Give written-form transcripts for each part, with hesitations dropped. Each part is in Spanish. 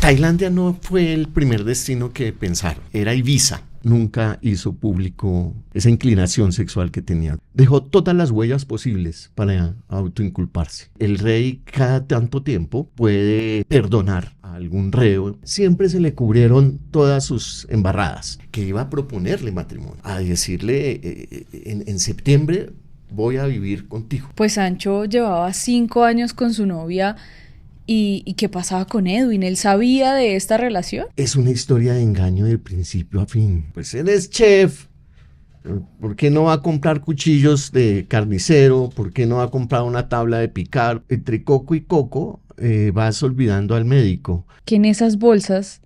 Tailandia no fue el primer destino que pensaron, era Ibiza. Nunca hizo público esa inclinación sexual que tenía. Dejó todas las huellas posibles para autoinculparse. El rey cada tanto tiempo puede perdonar a algún reo. Siempre se le cubrieron todas sus embarradas. Que iba a proponerle matrimonio, a decirle en septiembre voy a vivir contigo. Pues Sancho llevaba 5 años con su novia. ¿Y qué pasaba con Edwin? ¿Él sabía de esta relación? Es una historia de engaño de principio a fin. Pues él es chef. ¿Por qué no va a comprar cuchillos de carnicero? ¿Por qué no va a comprar una tabla de picar? Entre coco y coco vas olvidando al médico. Que en esas bolsas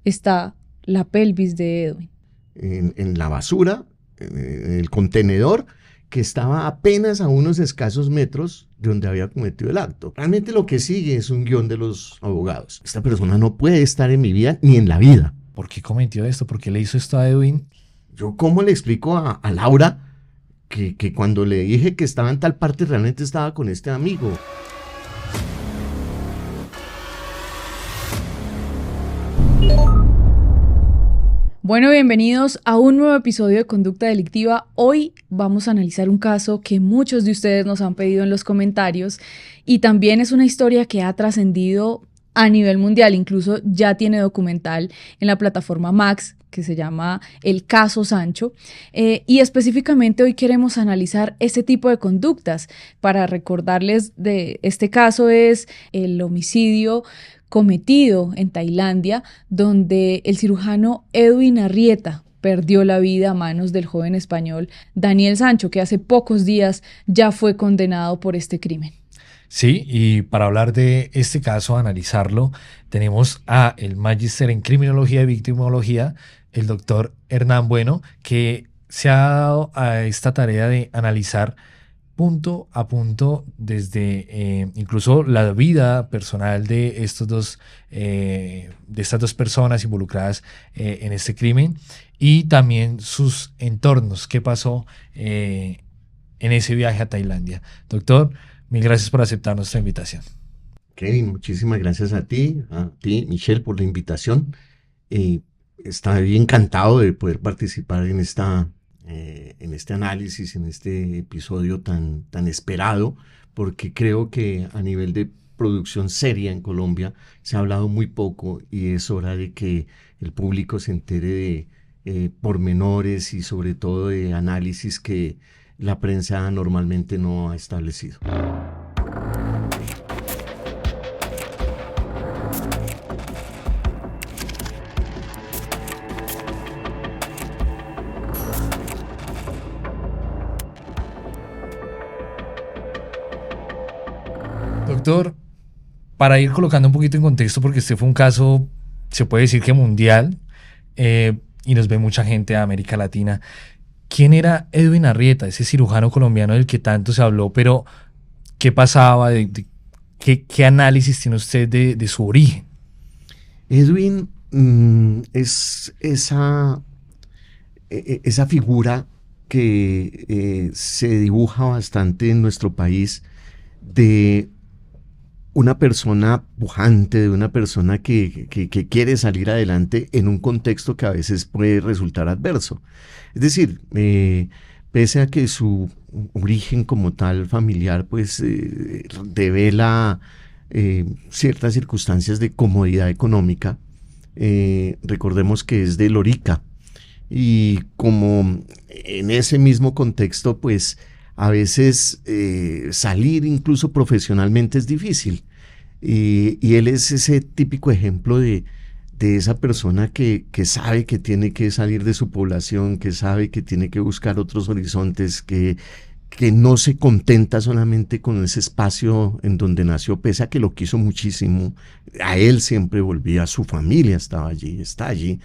está la pelvis de Edwin. En la basura, en el contenedor, que estaba apenas a unos escasos metros de donde había cometido el acto. Realmente lo que sigue es un guión de los abogados. Esta persona no puede estar en mi vida ni en la vida. ¿Por qué cometió esto? ¿Por qué le hizo esto a Edwin? Yo, ¿cómo le explico a Laura que cuando le dije que estaba en tal parte realmente estaba con este amigo? Bueno, bienvenidos a un nuevo episodio de Conducta Delictiva. Hoy vamos a analizar un caso que muchos de ustedes nos han pedido en los comentarios y también es una historia que ha trascendido a nivel mundial, incluso ya tiene documental en la plataforma Max que se llama El Caso Sancho y específicamente hoy queremos analizar este tipo de conductas. Para recordarles de este caso es el homicidio cometido en Tailandia, donde el cirujano Edwin Arrieta perdió la vida a manos del joven español Daniel Sancho, que hace pocos días ya fue condenado por este crimen. Sí, y para hablar de este caso, analizarlo, tenemos a el magíster en criminología y victimología, el doctor Hernán Bueno, que se ha dado a esta tarea de analizar punto a punto desde incluso la vida personal de estas dos personas involucradas en este crimen y también sus entornos, qué pasó en ese viaje a Tailandia. Doctor, mil gracias por aceptar nuestra invitación. Kevin, muchísimas gracias a ti, Michelle, por la invitación. Estoy encantado de poder participar en este análisis, en este episodio tan esperado, porque creo que a nivel de producción seria en Colombia se ha hablado muy poco y es hora de que el público se entere de pormenores y sobre todo de análisis que la prensa normalmente no ha establecido. Doctor, para ir colocando un poquito en contexto, porque este fue un caso, se puede decir que mundial, y nos ve mucha gente de América Latina. ¿Quién era Edwin Arrieta, ese cirujano colombiano del que tanto se habló? Pero, ¿qué pasaba? ¿Qué análisis tiene usted de su origen? Edwin es esa figura que se dibuja bastante en nuestro país de una persona pujante, de una persona que quiere salir adelante en un contexto que a veces puede resultar adverso. Es decir, pese a que su origen como tal familiar pues devela ciertas circunstancias de comodidad económica, recordemos que es de Lorica y como en ese mismo contexto pues a veces salir incluso profesionalmente es difícil y él es ese típico ejemplo de esa persona que sabe que tiene que salir de su población, que sabe que tiene que buscar otros horizontes, que no se contenta solamente con ese espacio en donde nació, pese a que lo quiso muchísimo. A él siempre volvía, su familia estaba allí, está allí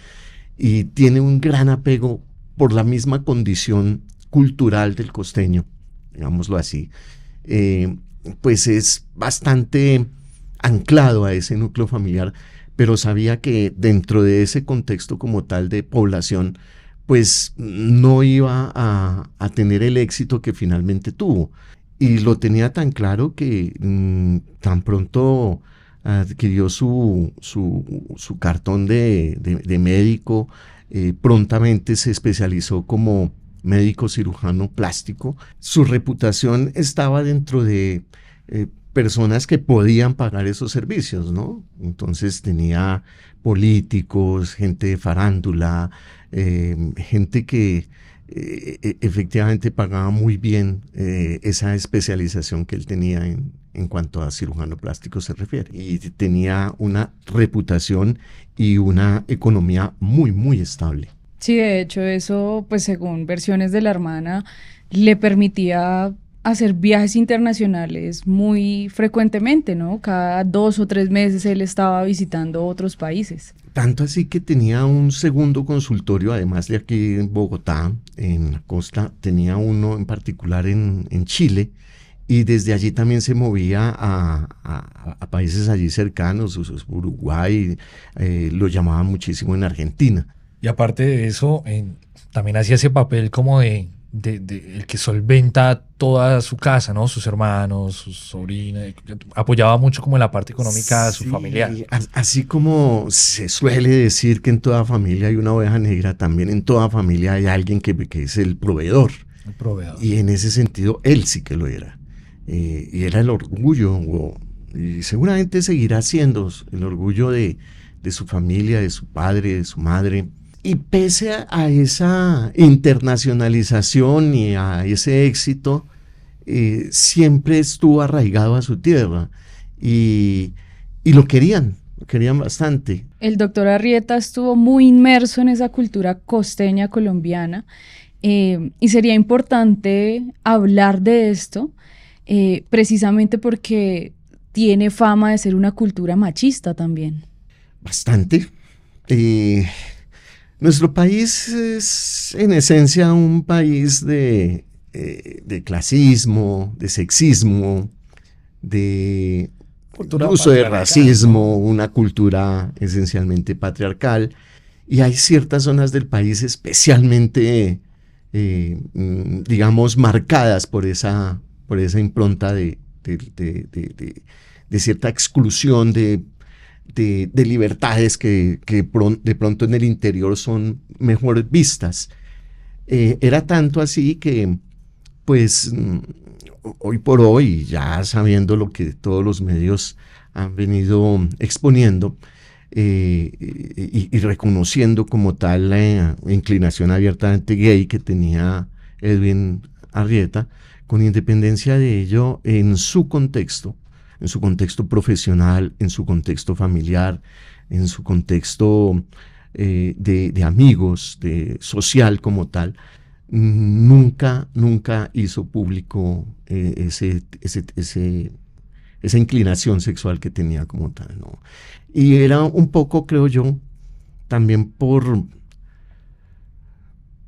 y tiene un gran apego por la misma condición cultural del costeño, digámoslo así, pues es bastante anclado a ese núcleo familiar, pero sabía que dentro de ese contexto como tal de población, pues no iba a tener el éxito que finalmente tuvo. Y lo tenía tan claro que tan pronto adquirió su cartón de médico, prontamente se especializó como médico cirujano plástico. Su reputación estaba dentro de personas que podían pagar esos servicios, ¿no? Entonces tenía políticos, gente de farándula, gente que efectivamente pagaba muy bien esa especialización que él tenía en cuanto a cirujano plástico se refiere. Y tenía una reputación y una economía muy, muy estable. Sí, de hecho, eso, pues según versiones de la hermana, le permitía hacer viajes internacionales muy frecuentemente, ¿no? Cada 2 o 3 meses él estaba visitando otros países. Tanto así que tenía un segundo consultorio, además de aquí en Bogotá, en la costa, tenía uno en particular en Chile, y desde allí también se movía a países allí cercanos, Uruguay, lo llamaban muchísimo en Argentina. Y aparte de eso, también hacía ese papel como de el que solventa toda su casa, ¿no? Sus hermanos, sus sobrinos, apoyaba mucho como en la parte económica de su familiar. Así como se suele decir que en toda familia hay una oveja negra, también en toda familia hay alguien que es el proveedor. El proveedor. Y en ese sentido, él sí que lo era. Y era el orgullo, y seguramente seguirá siendo el orgullo de su familia, de su padre, de su madre. Y pese a esa internacionalización y a ese éxito, siempre estuvo arraigado a su tierra y lo querían bastante. El doctor Arrieta estuvo muy inmerso en esa cultura costeña colombiana y sería importante hablar de esto precisamente porque tiene fama de ser una cultura machista también. Bastante. Nuestro país es en esencia un país de clasismo, de sexismo, de uso de racismo, una cultura esencialmente patriarcal, y hay ciertas zonas del país especialmente, digamos, marcadas por esa impronta de cierta exclusión de libertades que de pronto en el interior son mejor vistas. Era tanto así que, pues, hoy por hoy, ya sabiendo lo que todos los medios han venido exponiendo y reconociendo como tal la inclinación abiertamente gay que tenía Edwin Arrieta, con independencia de ello, en su contexto profesional, en su contexto familiar, en su contexto de amigos, de social como tal, nunca hizo público esa inclinación sexual que tenía como tal, ¿no? Y era un poco, creo yo, también por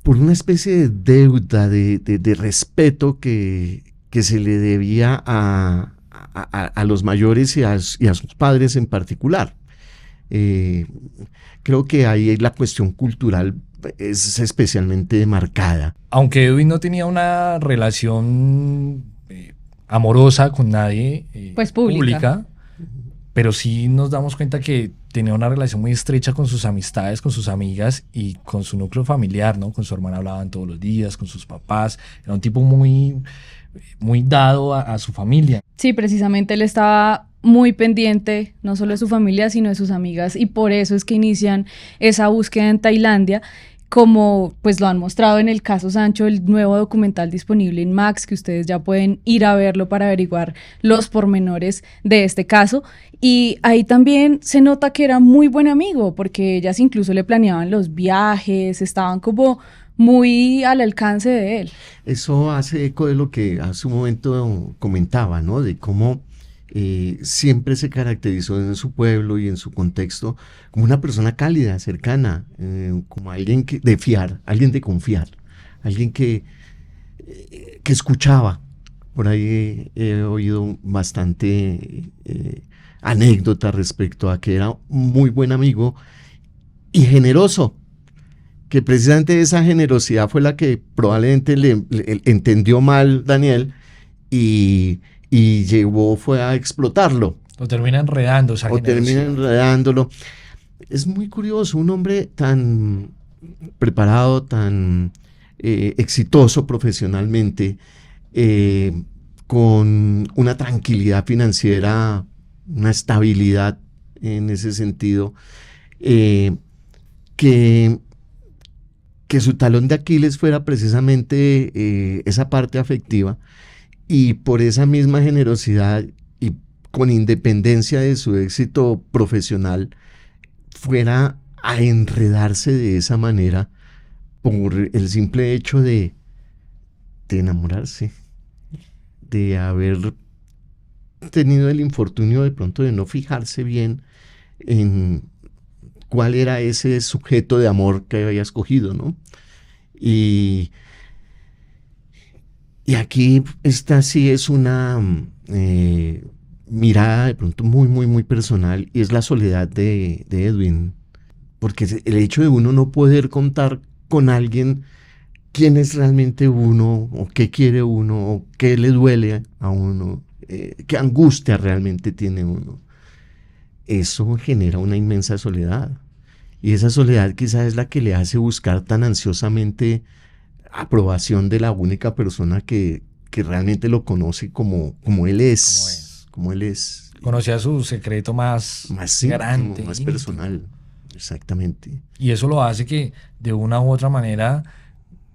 una especie de deuda, de respeto que se le debía a los mayores y a sus padres en particular. Creo que ahí la cuestión cultural es especialmente marcada. Aunque Edwin no tenía una relación amorosa con nadie, pues pública, pero sí nos damos cuenta que tenía una relación muy estrecha con sus amistades, con sus amigas y con su núcleo familiar, ¿no? Con su hermana hablaban todos los días, con sus papás. Era un tipo muy dado a su familia. Sí, precisamente él estaba muy pendiente, no solo de su familia, sino de sus amigas, y por eso es que inician esa búsqueda en Tailandia, como pues lo han mostrado en el caso Sancho, el nuevo documental disponible en Max, que ustedes ya pueden ir a verlo para averiguar los pormenores de este caso. Y ahí también se nota que era muy buen amigo, porque ellas incluso le planeaban los viajes, estaban como muy al alcance de él. Eso hace eco de lo que hace un momento comentaba, ¿no? De cómo siempre se caracterizó en su pueblo y en su contexto como una persona cálida, cercana, como alguien de fiar, alguien de confiar, alguien que escuchaba. Por ahí he oído bastante anécdota respecto a que era muy buen amigo y generoso, que precisamente esa generosidad fue la que probablemente le entendió mal Daniel y fue a explotarlo. O termina enredando esa o termina generación. enredándolo. Es muy curioso, un hombre tan preparado, tan exitoso profesionalmente, con una tranquilidad financiera, una estabilidad en ese sentido, eh, que, que su talón de Aquiles fuera precisamente esa parte afectiva, y por esa misma generosidad y con independencia de su éxito profesional, fuera a enredarse de esa manera por el simple hecho de enamorarse, de haber tenido el infortunio de pronto de no fijarse bien en cuál era ese sujeto de amor que había escogido, ¿no? Y, y aquí esta sí es una mirada de pronto muy, muy, muy personal, y es la soledad de Edwin, porque el hecho de uno no poder contar con alguien quién es realmente uno, o qué quiere uno, o qué le duele a uno, qué angustia realmente tiene uno, eso genera una inmensa soledad. Y esa soledad quizás es la que le hace buscar tan ansiosamente aprobación de la única persona que realmente lo conoce como él Como es. es. Como él es. Conocía su secreto más Íntimo, grande, más íntimo. personal. Exactamente. Y eso lo hace que de una u otra manera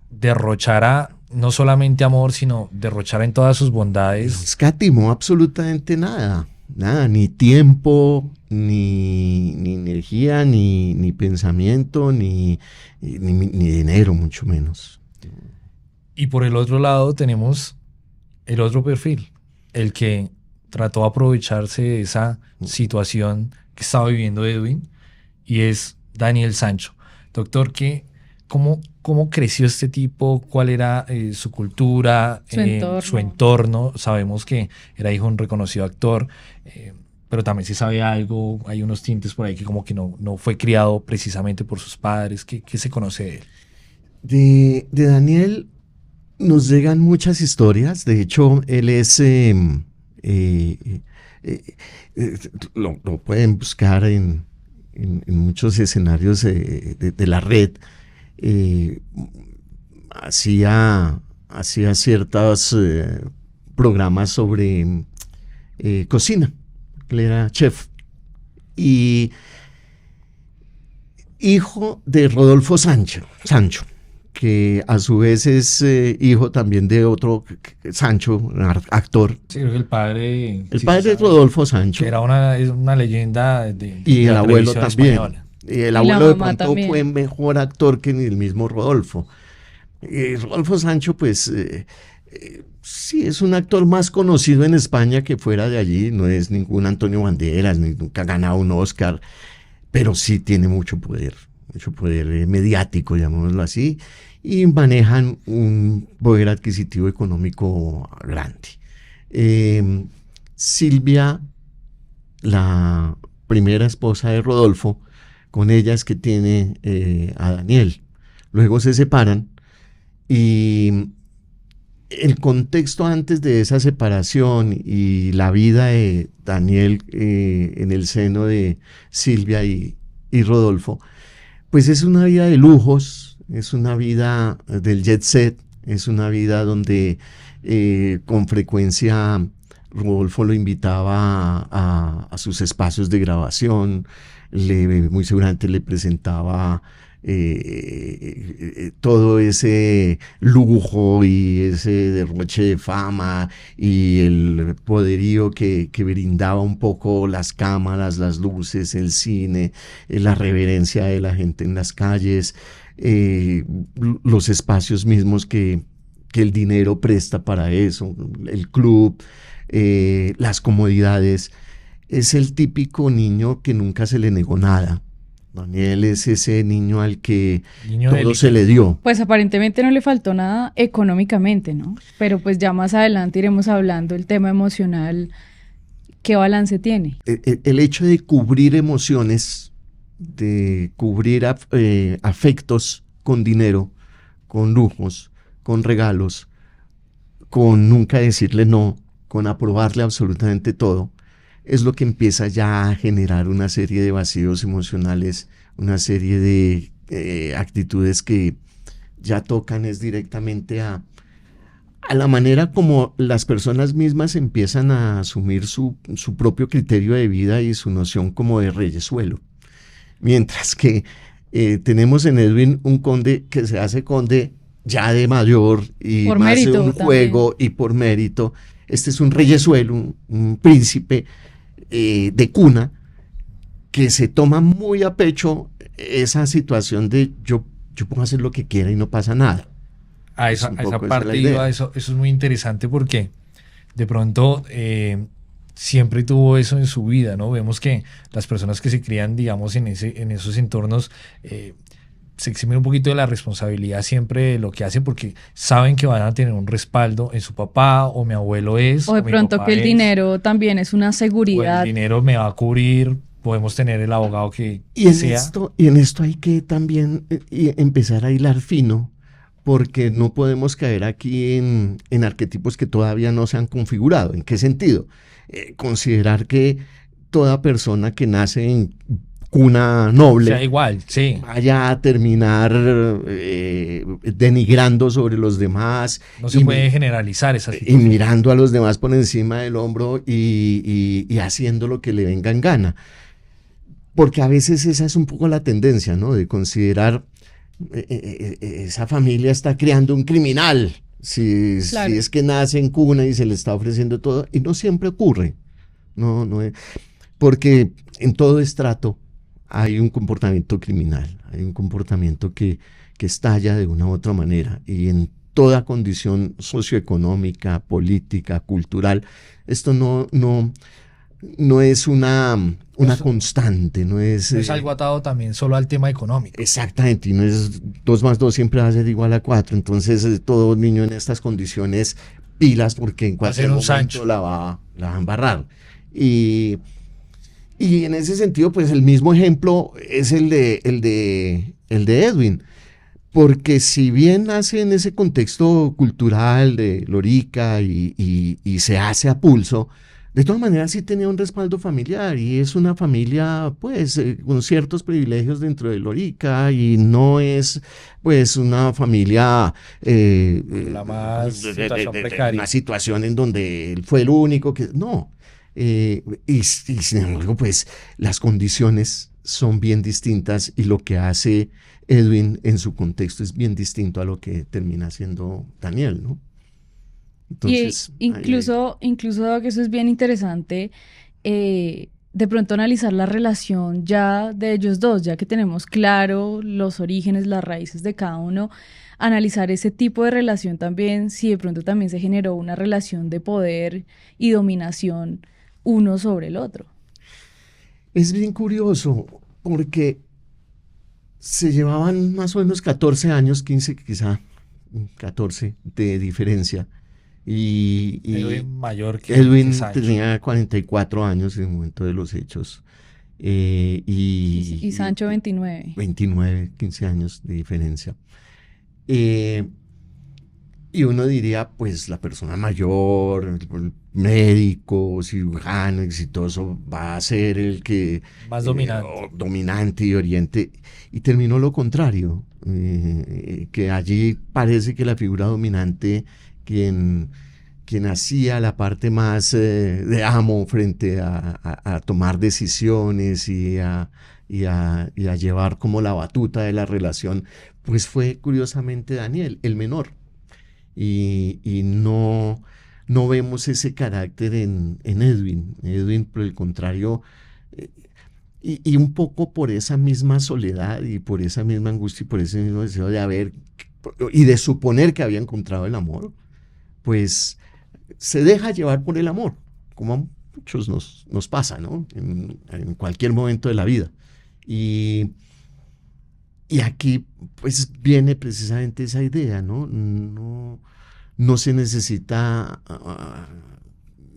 derrochara no solamente amor, sino derrochara en todas sus No bondades. escatimó absolutamente nada. Nada, ni tiempo, ni energía, ni pensamiento, ni dinero, mucho menos. Y por el otro lado tenemos el otro perfil, el que trató de aprovecharse de esa situación que estaba viviendo Edwin, y es Daniel Sancho. Doctor, ¿cómo creció este tipo? ¿Cuál era su cultura, su entorno? Sabemos que era hijo de un reconocido actor, pero también se sabe algo, hay unos tintes por ahí que como que no fue criado precisamente por sus padres. ¿Qué se conoce de él? De Daniel nos llegan muchas historias. De hecho, él es... eh, lo pueden buscar en muchos escenarios de la red. Hacía ciertos programas sobre cocina. Él era chef. Y hijo de Rodolfo Sancho, que a su vez es hijo también de otro Sancho, actor. Sí, creo que el padre... El padre de Rodolfo Sancho. Que era es una leyenda y de el la abuelo televisión también. española. Y el abuelo de pronto también fue mejor actor que el mismo Rodolfo. Rodolfo Sancho, pues, sí, es un actor más conocido en España que fuera de allí. No es ningún Antonio Banderas, nunca ha ganado un Oscar, pero sí tiene mucho poder mediático, llamémoslo así, y manejan un poder adquisitivo económico grande. Silvia, la primera esposa de Rodolfo, con ella es que tiene a Daniel. Luego se separan, y el contexto antes de esa separación y la vida de Daniel en el seno de Silvia y Rodolfo, pues es una vida de lujos, es una vida del jet set, es una vida donde con frecuencia Rodolfo lo invitaba a sus espacios de grabación, muy seguramente le presentaba todo ese lujo y ese derroche de fama y el poderío que brindaba un poco las cámaras, las luces, el cine, la reverencia de la gente en las calles, los espacios mismos que el dinero presta para eso, el club, las comodidades. Es el típico niño que nunca se le negó nada. Daniel es ese niño al que todo se le dio. Pues aparentemente no le faltó nada económicamente, ¿no? Pero pues ya más adelante iremos hablando el tema emocional. ¿Qué balance tiene? El hecho de cubrir emociones, de cubrir afectos con dinero, con lujos, con regalos, con nunca decirle no, con aprobarle absolutamente todo, es lo que empieza ya a generar una serie de vacíos emocionales, una serie de actitudes que ya tocan es directamente a la manera como las personas mismas empiezan a asumir su propio criterio de vida y su noción como de reyesuelo. Mientras que tenemos en Edwin un conde que se hace conde ya de mayor y Por más mérito un también. juego y por mérito. Este es un reyesuelo, un príncipe de cuna que se toma muy a pecho esa situación de yo puedo hacer lo que quiera y no pasa nada. A Es esa, un a esa poco esa la parte idea. iba, eso es muy interesante porque de pronto siempre tuvo eso en su vida, ¿no? Vemos que las personas que se crían, digamos, en esos entornos se eximen un poquito de la responsabilidad siempre de lo que hacen porque saben que van a tener un respaldo en su papá o mi abuelo es, O de o mi pronto papá que el es, dinero también es una o el seguridad. dinero me va a cubrir, podemos tener el abogado que Y sea. en esto hay que también empezar a hilar fino, porque no podemos caer aquí en arquetipos que todavía no se han configurado. ¿En qué sentido? Considerar que toda persona que nace en cuna O sea, noble igual, sí. vaya a terminar denigrando sobre los demás No se y, puede generalizar esa y situación. mirando a los demás por encima del hombro y haciendo lo que le venga en gana. Porque a veces esa es un poco la tendencia, ¿no? De considerar esa familia está creando un criminal. Claro. Si es que nace en cuna y se le está ofreciendo todo, y no siempre ocurre. No es, porque en todo estrato hay un comportamiento criminal, hay un comportamiento que estalla de una u otra manera. Y en toda condición socioeconómica, política, cultural, esto no es una Eso- constante, no es... No es algo atado también solo al tema económico. Exactamente, y no es 2 más 2 siempre va a ser igual a 4. Entonces, todo niño en estas condiciones, pilas, porque en Va a ser cualquier un momento Sancho. la va a embarrar. Y en ese sentido, pues el mismo ejemplo es el de Edwin. Porque si bien nace en ese contexto cultural de Lorica y se hace a pulso, de todas maneras sí tenía un respaldo familiar y es una familia pues con ciertos privilegios dentro de Lorica y no es pues una familia La más situación precaria. una situación en donde él fue el único que... No, y sin embargo pues las condiciones son bien distintas y lo que hace Edwin en su contexto es bien distinto a lo que termina haciendo Daniel, ¿no? Entonces, y incluso que eso es bien interesante, de pronto analizar la relación ya de ellos dos, ya que tenemos claro los orígenes, las raíces de cada uno, analizar ese tipo de relación también, si de pronto también se generó una relación de poder y dominación uno sobre el otro. es bien curioso porque se llevaban más o menos 14 años, 15 quizá, 14 de diferencia. Edwin mayor que Edwin Sancho. tenía 44 años en el momento de los hechos. Y Sancho 29. 29, 15 años de diferencia. Y uno diría, pues la persona mayor, el médico, cirujano, exitoso, va a ser el que Más dominante. dominante y oriente. Y terminó lo contrario, que allí parece que la figura dominante, quien hacía la parte más de amo frente a tomar decisiones y a llevar como la batuta de la relación, pues fue curiosamente Daniel, el menor. Y no vemos ese carácter en Edwin. Edwin, por el contrario, y un poco por esa misma soledad y por esa misma angustia y por ese mismo deseo de haber y de suponer que había encontrado el amor, pues se deja llevar por el amor, como a muchos nos pasa, ¿no? En cualquier momento de la vida. Y aquí pues viene precisamente esa idea, ¿no? No se necesita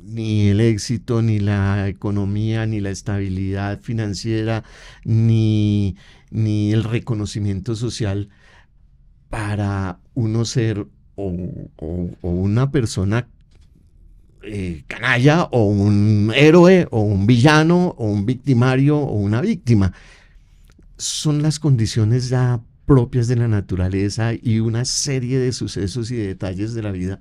ni el éxito, ni la economía, ni la estabilidad financiera, ni el reconocimiento social para uno ser o una persona canalla o un héroe o un villano o un victimario o una víctima. Son las condiciones ya propias de la naturaleza y una serie de sucesos y de detalles de la vida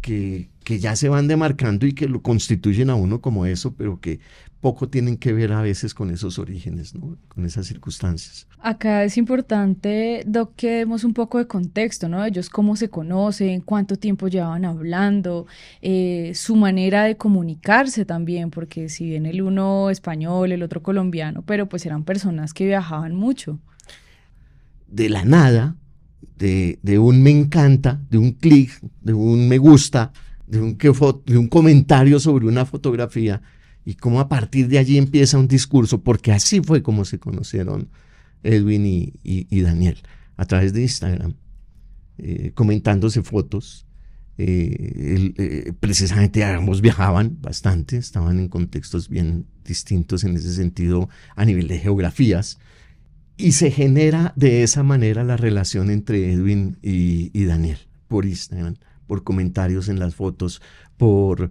que ya se van demarcando y que lo constituyen a uno como eso, pero que poco tienen que ver a veces con esos orígenes, ¿no? Con esas circunstancias. Acá es importante, Doc, que demos un poco de contexto, ¿no? Ellos cómo se conocen, cuánto tiempo llevaban hablando, su manera de comunicarse también, porque si bien el uno español, el otro colombiano, pero pues eran personas que viajaban mucho. De la nada, de un me encanta, de un clic, de un me gusta, de un comentario sobre una fotografía, y cómo a partir de allí empieza un discurso, porque así fue como se conocieron Edwin y Daniel, a través de Instagram, comentándose fotos. Precisamente ambos viajaban bastante, estaban en contextos bien distintos en ese sentido a nivel de geografías, y se genera de esa manera la relación entre Edwin y Daniel, por Instagram, por comentarios en las fotos, por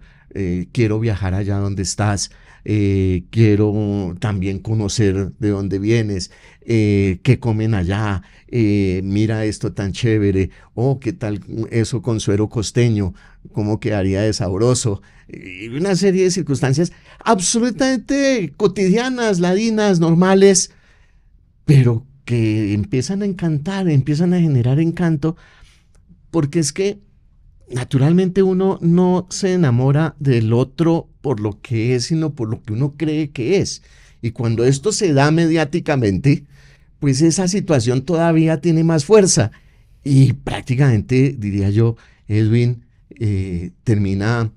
quiero viajar allá donde estás, quiero también conocer de dónde vienes, qué comen allá, mira esto tan chévere, qué tal eso con suero costeño, cómo quedaría de sabroso, una serie de circunstancias absolutamente cotidianas, ladinas, normales, pero que empiezan a encantar, empiezan a generar encanto, porque es que naturalmente uno no se enamora del otro por lo que es, sino por lo que uno cree que es. Y cuando esto se da mediáticamente, pues esa situación todavía tiene más fuerza. Y prácticamente, diría yo, Edwin termina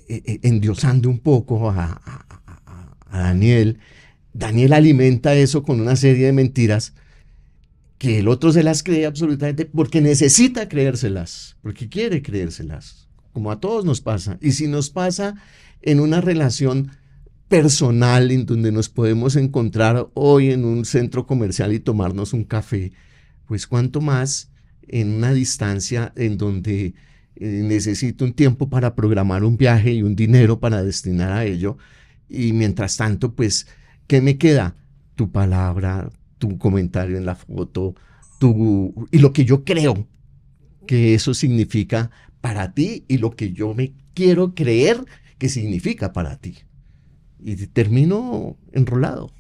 endiosando un poco a Daniel. Daniel alimenta eso con una serie de mentiras que el otro se las cree absolutamente porque necesita creérselas, porque quiere creérselas, como a todos nos pasa. Y si nos pasa en una relación personal en donde nos podemos encontrar hoy en un centro comercial y tomarnos un café, pues cuánto más en una distancia en donde necesito un tiempo para programar un viaje y un dinero para destinar a ello. Y mientras tanto, pues, ¿qué me queda? Tu palabra, tu comentario en la foto, y lo que yo creo que eso significa para ti y lo que yo me quiero creer que significa para ti. Y termino enrolado.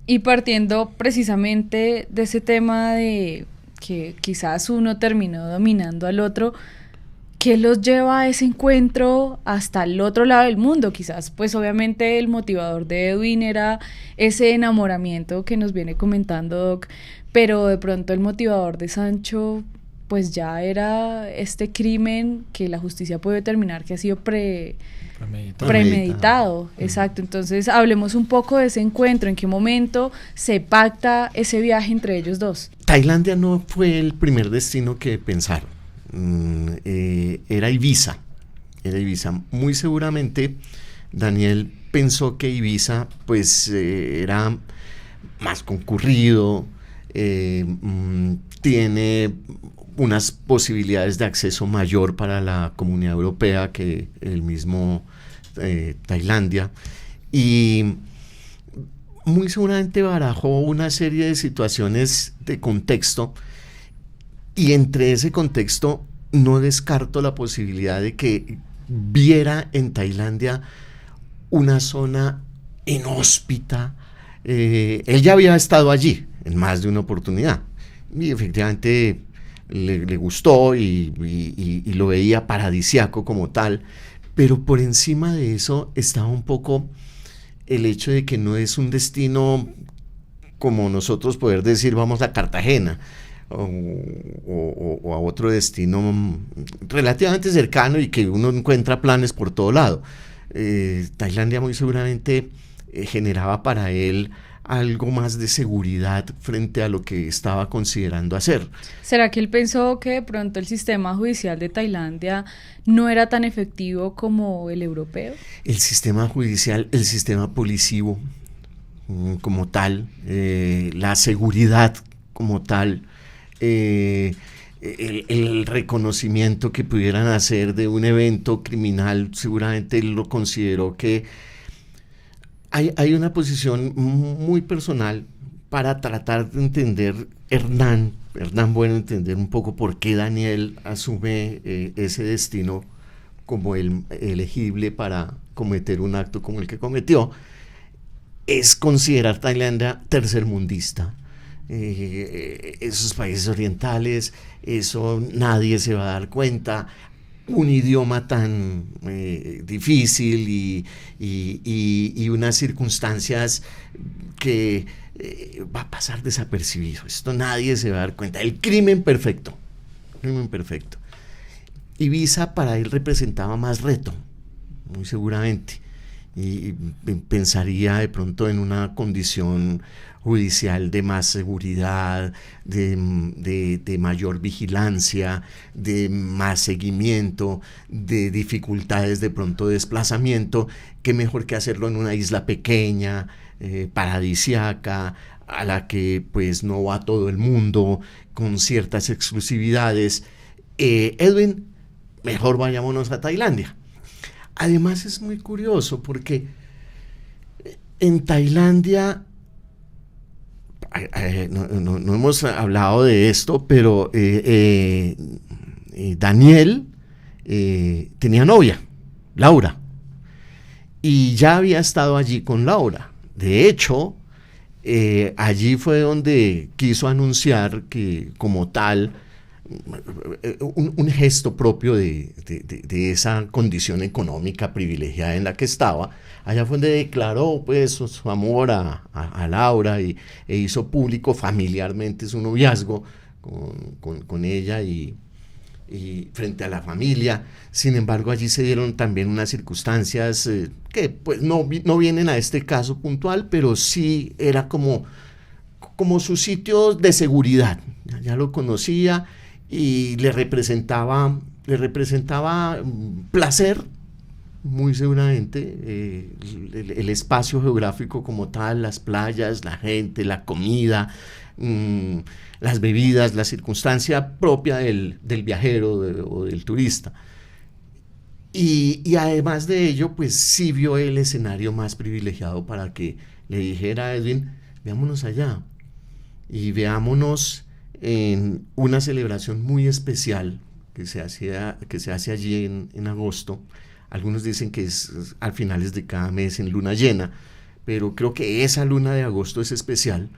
Y partiendo precisamente de ese tema de que quizás uno terminó dominando al otro, ¿qué los lleva a ese encuentro hasta el otro lado del mundo? Quizás, pues obviamente el motivador de Edwin era ese enamoramiento que nos viene comentando Doc, pero de pronto el motivador de Sancho, pues ya era este crimen que la justicia puede determinar que ha sido premeditado. Exacto. Entonces hablemos un poco de ese encuentro, en qué momento se pacta ese viaje entre ellos dos. Tailandia no fue el primer destino que pensaron. Era Ibiza. Muy seguramente Daniel pensó que Ibiza pues era más concurrido, tiene unas posibilidades de acceso mayor para la Comunidad Europea que el mismo Tailandia, y muy seguramente barajó una serie de situaciones de contexto. Y entre ese contexto no descarto la posibilidad de que viera en Tailandia una zona inhóspita. Él ya había estado allí en más de una oportunidad y efectivamente le gustó y lo veía paradisiaco como tal, pero por encima de eso estaba un poco el hecho de que no es un destino como nosotros poder decir vamos a Cartagena, o a otro destino relativamente cercano y que uno encuentra planes por todo lado. Tailandia muy seguramente generaba para él algo más de seguridad frente a lo que estaba considerando hacer. ¿Será que él pensó que de pronto el sistema judicial de Tailandia no era tan efectivo como el europeo? El sistema judicial, el sistema policivo como tal, la seguridad como tal, el reconocimiento que pudieran hacer de un evento criminal, seguramente él lo consideró que hay una posición muy personal para tratar de entender Hernán Bueno, entender un poco por qué Daniel asume ese destino como el elegible para cometer un acto como el que cometió, es considerar Tailandia tercermundista. Esos países orientales, eso nadie se va a dar cuenta. Un idioma tan difícil y unas circunstancias que va a pasar desapercibido. Esto nadie se va a dar cuenta. El crimen perfecto. Ibiza para él representaba más reto, muy seguramente. Y pensaría de pronto en una condición judicial de más seguridad, de mayor vigilancia, de más seguimiento, de dificultades de pronto de desplazamiento, que mejor que hacerlo en una isla pequeña, paradisiaca, a la que pues no va todo el mundo, con ciertas exclusividades. Edwin, mejor vayámonos a Tailandia. Además es muy curioso porque en Tailandia, no hemos hablado de esto, pero Daniel tenía novia, Laura, y ya había estado allí con Laura. De hecho, allí fue donde quiso anunciar que como tal, un gesto propio de esa condición económica privilegiada en la que estaba. Allá fue donde declaró pues su amor a Laura e hizo público familiarmente su noviazgo con ella y frente a la familia. Sin embargo, allí se dieron también unas circunstancias que pues no vienen a este caso puntual, pero sí era como su sitio de seguridad. Ya lo conocía y le representaba placer, muy seguramente, el espacio geográfico como tal, las playas, la gente, la comida, las bebidas, la circunstancia propia del viajero o del turista. Y además de ello, pues sí vio el escenario más privilegiado para que le dijera a Edwin, veámonos allá y veámonos en una celebración muy especial que se hace allí en agosto. Algunos dicen que es a finales de cada mes en luna llena, pero creo que esa luna de agosto es especial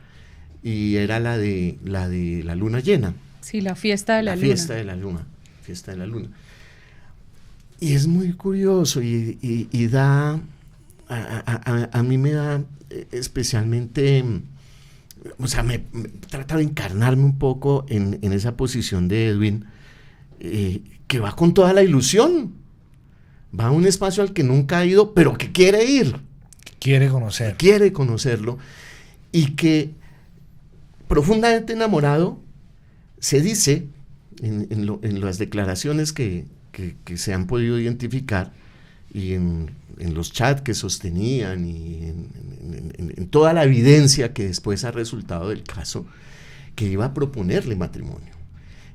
y era la de la luna llena. Sí, la fiesta de la luna. Fiesta de la luna. Y es muy curioso y da, a mí me da especialmente, o sea, me trata de encarnarme un poco en esa posición de Edwin, que va con toda la ilusión, va a un espacio al que nunca ha ido, pero que quiere ir. Quiere conocer. Quiere conocerlo y que profundamente enamorado se dice en las declaraciones que se han podido identificar y en los chats que sostenían y en toda la evidencia que después ha resultado del caso, que iba a proponerle matrimonio,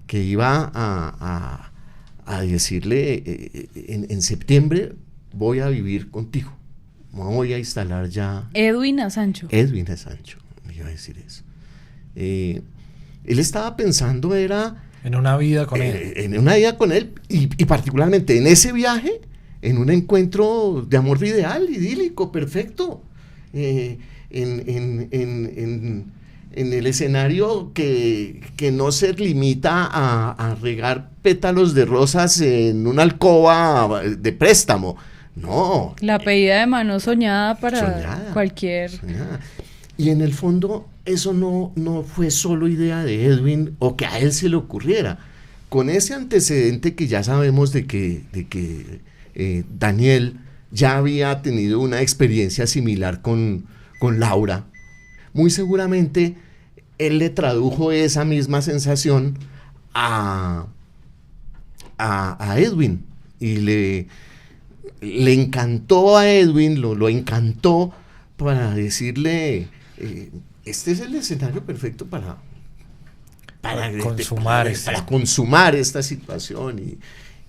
que iba a decirle en septiembre voy a vivir contigo, voy a instalar ya. Edwin a Sancho, le iba a decir eso. Él estaba pensando en una vida con él. En una vida con él y particularmente en ese viaje, en un encuentro de amor ideal, idílico, perfecto, en el escenario que no se limita a regar pétalos de rosas en una alcoba de préstamo. No. La pedida de mano soñada para cualquier. Soñada. Y en el fondo eso no fue solo idea de Edwin o que a él se le ocurriera. Con ese antecedente que ya sabemos de que Daniel ya había tenido una experiencia similar con Laura, muy seguramente él le tradujo esa misma sensación a Edwin y le encantó a Edwin, lo encantó para decirle, este es el escenario perfecto Para consumar esta situación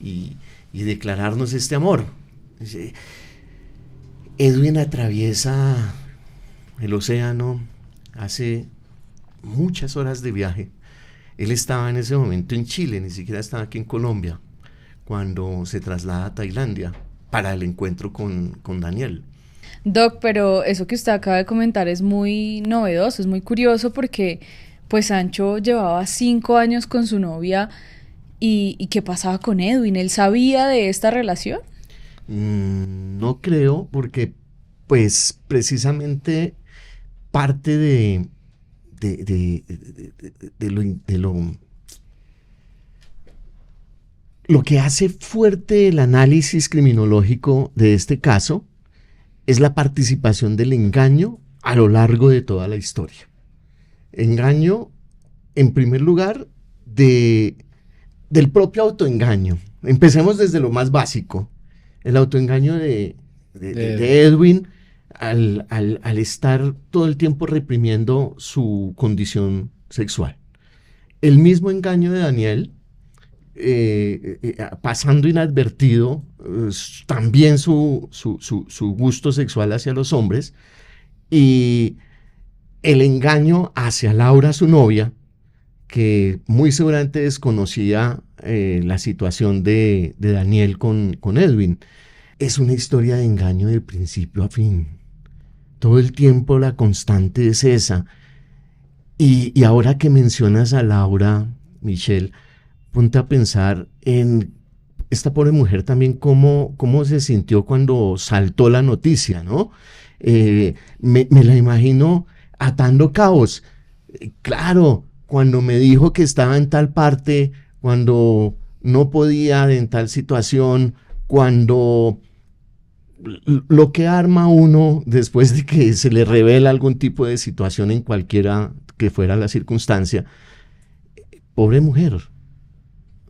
y declararnos este amor. Edwin atraviesa el océano, hace muchas horas de viaje. Él estaba en ese momento en Chile, ni siquiera estaba aquí en Colombia, cuando se traslada a Tailandia para el encuentro con Daniel. Doc, pero eso que usted acaba de comentar es muy novedoso, es muy curioso porque pues Sancho llevaba 5 años con su novia y ¿qué pasaba con Edwin? ¿Él sabía de esta relación? No creo, porque pues precisamente parte de lo que hace fuerte el análisis criminológico de este caso es la participación del engaño a lo largo de toda la historia. Engaño, en primer lugar, del propio autoengaño. Empecemos desde lo más básico. El autoengaño de Edwin al estar todo el tiempo reprimiendo su condición sexual. El mismo engaño de Daniel, pasando inadvertido también su gusto sexual hacia los hombres, y el engaño hacia Laura, su novia, que muy seguramente desconocía la situación de Daniel con Edwin. Es una historia de engaño de principio a fin. Todo el tiempo la constante es esa. Y ahora que mencionas a Laura, Michelle, ponte a pensar en esta pobre mujer también, cómo se sintió cuando saltó la noticia, ¿no? Me la imagino atando cabos. Claro, cuando me dijo que estaba en tal parte, cuando no podía en tal situación, cuando lo que arma uno después de que se le revela algún tipo de situación en cualquiera que fuera la circunstancia, pobre mujer.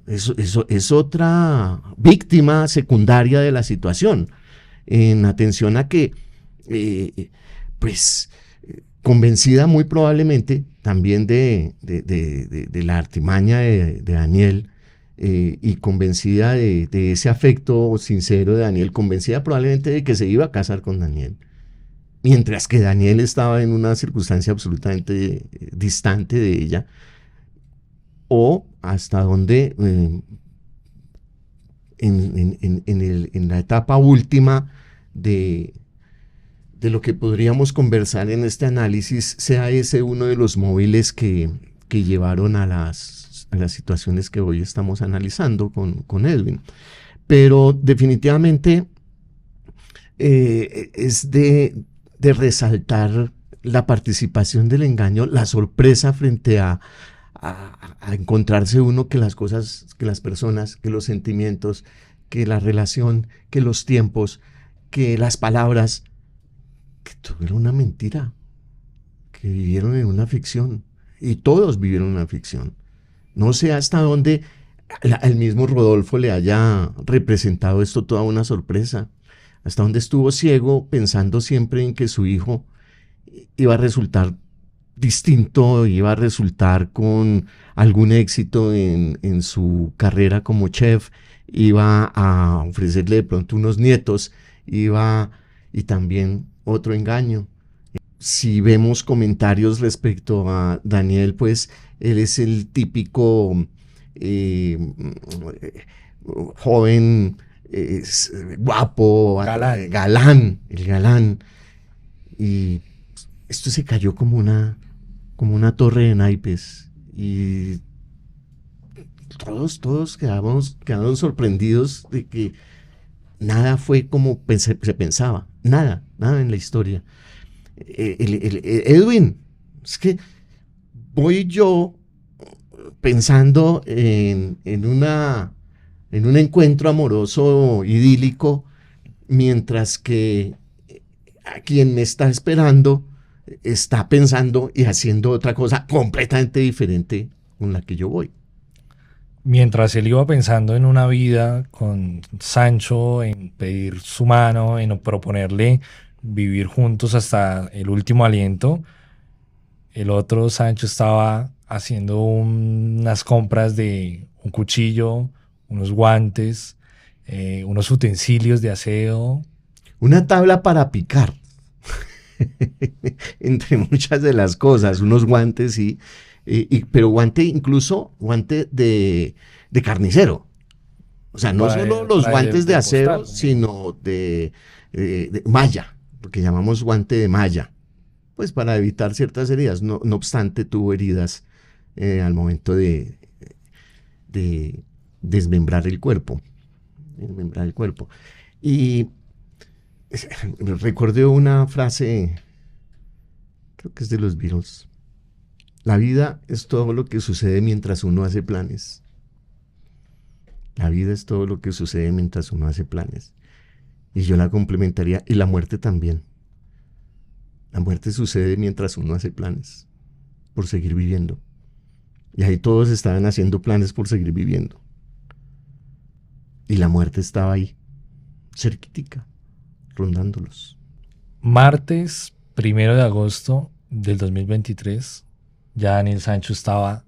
Eso es otra víctima secundaria de la situación, en atención a que, convencida muy probablemente también de la artimaña de Daniel, y convencida de ese afecto sincero de Daniel, convencida probablemente de que se iba a casar con Daniel, mientras que Daniel estaba en una circunstancia absolutamente distante de ella, o hasta donde en la etapa última de lo que podríamos conversar en este análisis sea ese uno de los móviles que llevaron a las situaciones que hoy estamos analizando con Edwin. Pero definitivamente es de resaltar la participación del engaño, la sorpresa frente a encontrarse uno que las cosas, que las personas, que los sentimientos, que la relación, que los tiempos, que las palabras, que todo era una mentira, que vivieron en una ficción, y todos vivieron una ficción. No sé hasta dónde el mismo Rodolfo le haya representado esto toda una sorpresa, hasta dónde estuvo ciego pensando siempre en que su hijo iba a resultar distinto, iba a resultar con algún éxito en su carrera como chef, iba a ofrecerle de pronto unos nietos, y también otro engaño. Si vemos comentarios respecto a Daniel, pues él es el típico joven, guapo, galán, el galán, y esto se cayó como una torre de naipes, y todos quedamos sorprendidos de que nada fue como se pensaba, nada en la historia. Edwin, es que voy yo pensando en un encuentro amoroso idílico, mientras que a quien me está esperando está pensando y haciendo otra cosa completamente diferente con la que yo voy. Mientras él iba pensando en una vida con Sancho, en pedir su mano, en proponerle vivir juntos hasta el último aliento, el otro Sancho estaba haciendo unas compras de un cuchillo, unos guantes, unos utensilios de aseo. Una tabla para picar, entre muchas de las cosas, unos guantes, pero incluso guante de carnicero. O sea, no solo los guantes de acero, sino de malla, lo que llamamos guante de malla, pues para evitar ciertas heridas. No obstante, tuvo heridas al momento de desmembrar el cuerpo. Y recordé una frase, creo que es de los Beatles: la vida es todo lo que sucede mientras uno hace planes. La vida es todo lo que sucede mientras uno hace planes. Y yo la complementaría, y la muerte también. La muerte sucede mientras uno hace planes por seguir viviendo. Y ahí todos estaban haciendo planes por seguir viviendo. Y la muerte estaba ahí, cerquitica, rondándolos. Martes 1 de agosto del 2023, ya Daniel Sancho estaba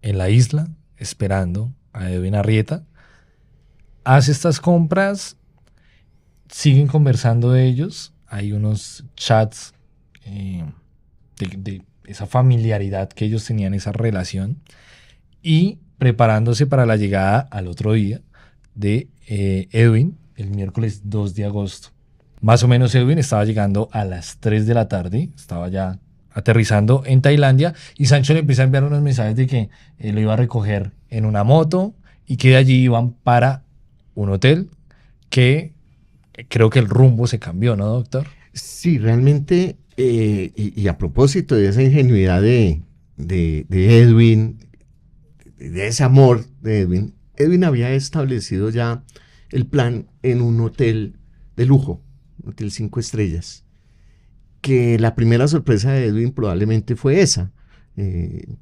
en la isla esperando a Edwin Arrieta. Hace estas compras, siguen conversando de ellos. Hay unos chats de esa familiaridad que ellos tenían, esa relación, y preparándose para la llegada al otro día de Edwin, el miércoles 2 de agosto. Más o menos Edwin estaba llegando a las 3 de la tarde, estaba ya aterrizando en Tailandia, y Sancho le empieza a enviar unos mensajes de que lo iba a recoger en una moto y que de allí iban para un hotel, que creo que el rumbo se cambió, ¿no, doctor? Sí, realmente, y a propósito de esa ingenuidad de Edwin, de ese amor de Edwin había establecido ya el plan en un hotel de lujo, un hotel 5 estrellas, que la primera sorpresa de Edwin probablemente fue esa. Claro,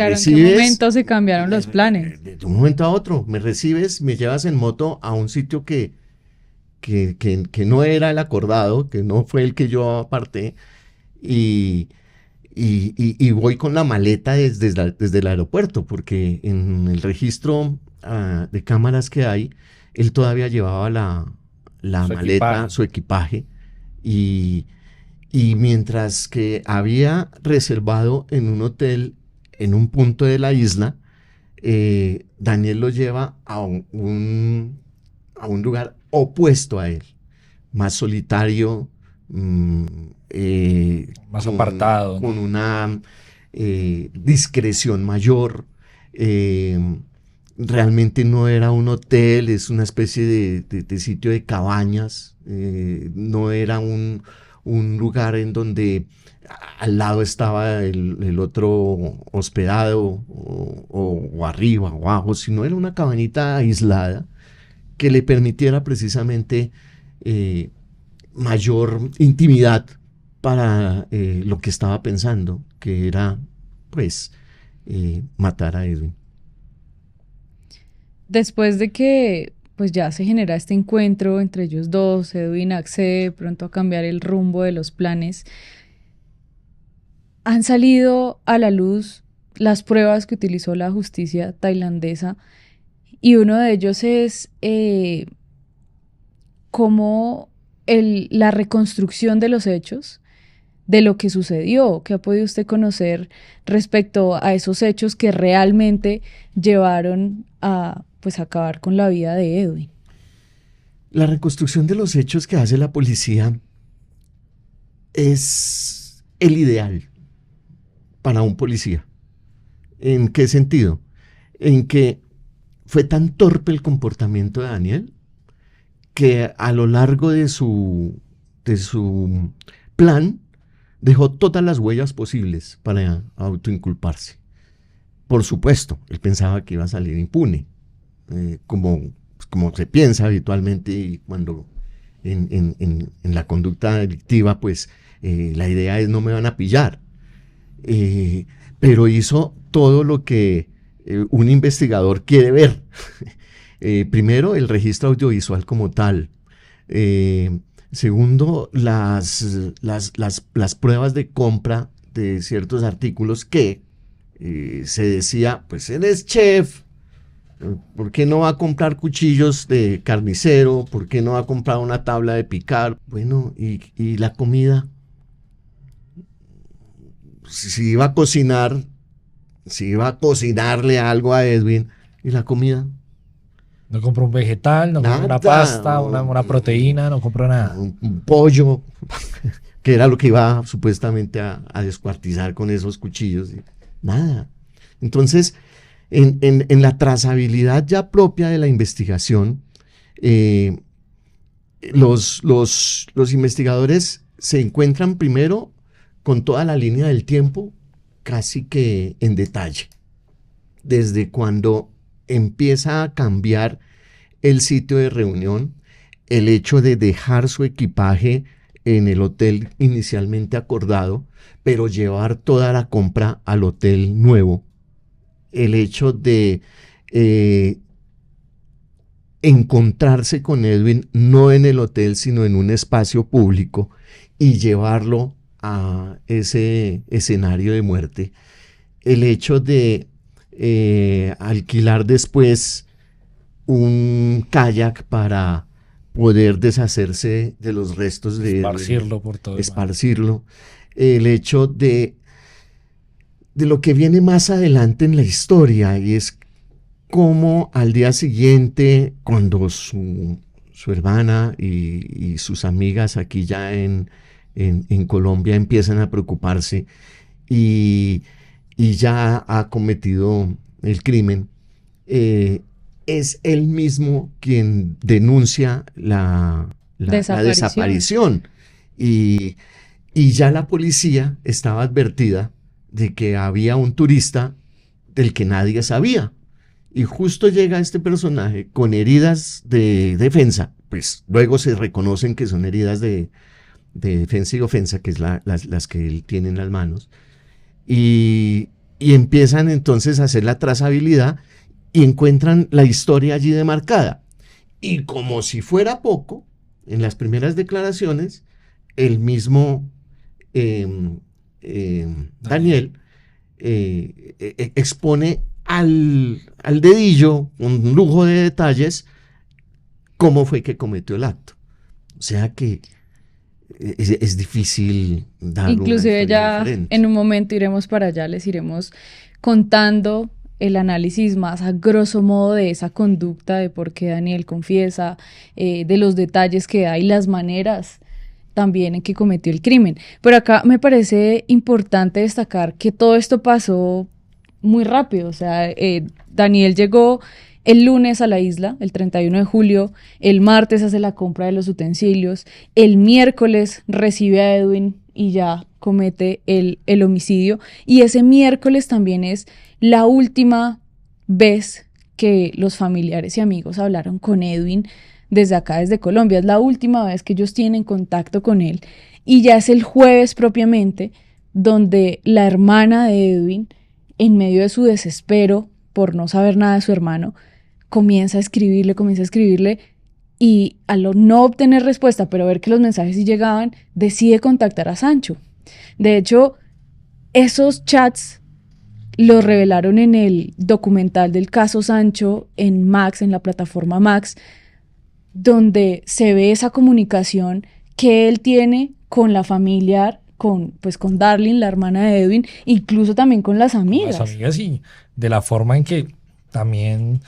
recibes, ¿en qué momento se cambiaron los planes? De un momento a otro, me recibes, me llevas en moto a un sitio que no era el acordado, que no fue el que yo aparté, y voy con la maleta desde el aeropuerto, porque en el registro de cámaras que hay, él todavía llevaba la maleta, su equipaje, y mientras que había reservado en un hotel en un punto de la isla, Daniel lo lleva a un lugar opuesto a él, más solitario, más apartado, con una discreción mayor. Realmente no era un hotel, es una especie de sitio de cabañas, no era un lugar en donde al lado estaba el otro hospedado, o arriba o abajo, sino era una cabañita aislada que le permitiera precisamente mayor intimidad para lo que estaba pensando, que era pues matar a Edwin. Después de que pues ya se genera este encuentro entre ellos dos, Edwin accede pronto a cambiar el rumbo de los planes. Han salido a la luz las pruebas que utilizó la justicia tailandesa, y uno de ellos es cómo la reconstrucción de los hechos, de lo que sucedió. ¿Qué ha podido usted conocer respecto a esos hechos que realmente llevaron a pues acabar con la vida de Edwin? La reconstrucción de los hechos que hace la policía es el ideal para un policía. ¿En qué sentido? En que fue tan torpe el comportamiento de Daniel que a lo largo de su plan dejó todas las huellas posibles para autoinculparse. Por supuesto, él pensaba que iba a salir impune, como se piensa habitualmente, y cuando en la conducta delictiva, pues la idea es: no me van a pillar. Pero hizo todo lo que un investigador quiere ver. Primero, el registro audiovisual como tal. Segundo, las pruebas de compra de ciertos artículos que se decía, pues él es chef, ¿por qué no va a comprar cuchillos de carnicero? ¿Por qué no va a comprar una tabla de picar? Bueno, y la comida. Si iba a cocinar, si iba a cocinarle algo a Edwin, ¿y la comida? No compró un vegetal, no compró una Nada. pasta, una proteína, no compró nada. Un pollo, que era lo que iba supuestamente a descuartizar con esos cuchillos. Nada. Entonces, en la trazabilidad ya propia de la investigación, los investigadores se encuentran primero con toda la línea del tiempo casi que en detalle. Desde cuando empieza a cambiar el sitio de reunión, el hecho de dejar su equipaje en el hotel inicialmente acordado, pero llevar toda la compra al hotel nuevo, el hecho de encontrarse con Edwin no en el hotel, sino en un espacio público y llevarlo a ese escenario de muerte, el hecho de alquilar después un kayak para poder deshacerse de los restos de Esparcirlo por todo. esparcirlo, el hecho de lo que viene más adelante en la historia, y es cómo al día siguiente, cuando su hermana y sus amigas aquí ya en Colombia empiezan a preocuparse y ya ha cometido el crimen, es él mismo quien denuncia la desaparición. Y ya la policía estaba advertida de que había un turista del que nadie sabía. Y justo llega este personaje con heridas de defensa, pues luego se reconocen que son heridas de defensa y ofensa, que es las que él tiene en las manos, y empiezan entonces a hacer la trazabilidad y encuentran la historia allí demarcada. Y como si fuera poco, en las primeras declaraciones, el mismo Daniel expone al dedillo, un lujo de detalles, cómo fue que cometió el acto. O sea que es difícil dar inclusive una ya diferente. En un momento iremos para allá, les iremos contando el análisis más a grosso modo de esa conducta, de por qué Daniel confiesa, de los detalles que da y las maneras también en que cometió el crimen. Pero acá me parece importante destacar que todo esto pasó muy rápido. O sea, Daniel llegó el lunes a la isla, el 31 de julio, el martes hace la compra de los utensilios, el miércoles recibe a Edwin y ya comete el homicidio. Y ese miércoles también es la última vez que los familiares y amigos hablaron con Edwin desde acá, desde Colombia. Es la última vez que ellos tienen contacto con él. Y ya es el jueves propiamente donde la hermana de Edwin, en medio de su desespero por no saber nada de su hermano, comienza a escribirle y al no obtener respuesta, pero ver que los mensajes sí llegaban, decide contactar a Sancho. De hecho, esos chats los revelaron en el documental del caso Sancho en Max, en la plataforma Max, donde se ve esa comunicación que él tiene con la familiar, con Darlene, la hermana de Edwin, incluso también con las amigas. Las amigas, y de la forma en que también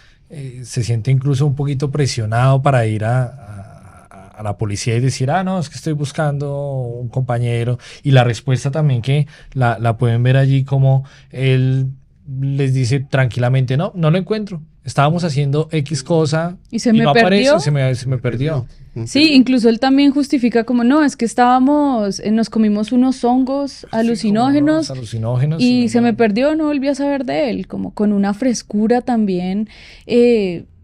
se siente incluso un poquito presionado para ir a la policía y decir, no, es que estoy buscando un compañero. Y la respuesta también que la pueden ver allí, como él les dice tranquilamente, no lo encuentro. Estábamos haciendo X cosa y no aparece, se me perdió. Sí, incluso él también justifica como, no, es que nos comimos unos hongos alucinógenos y se me perdió, no volví a saber de él, como con una frescura también,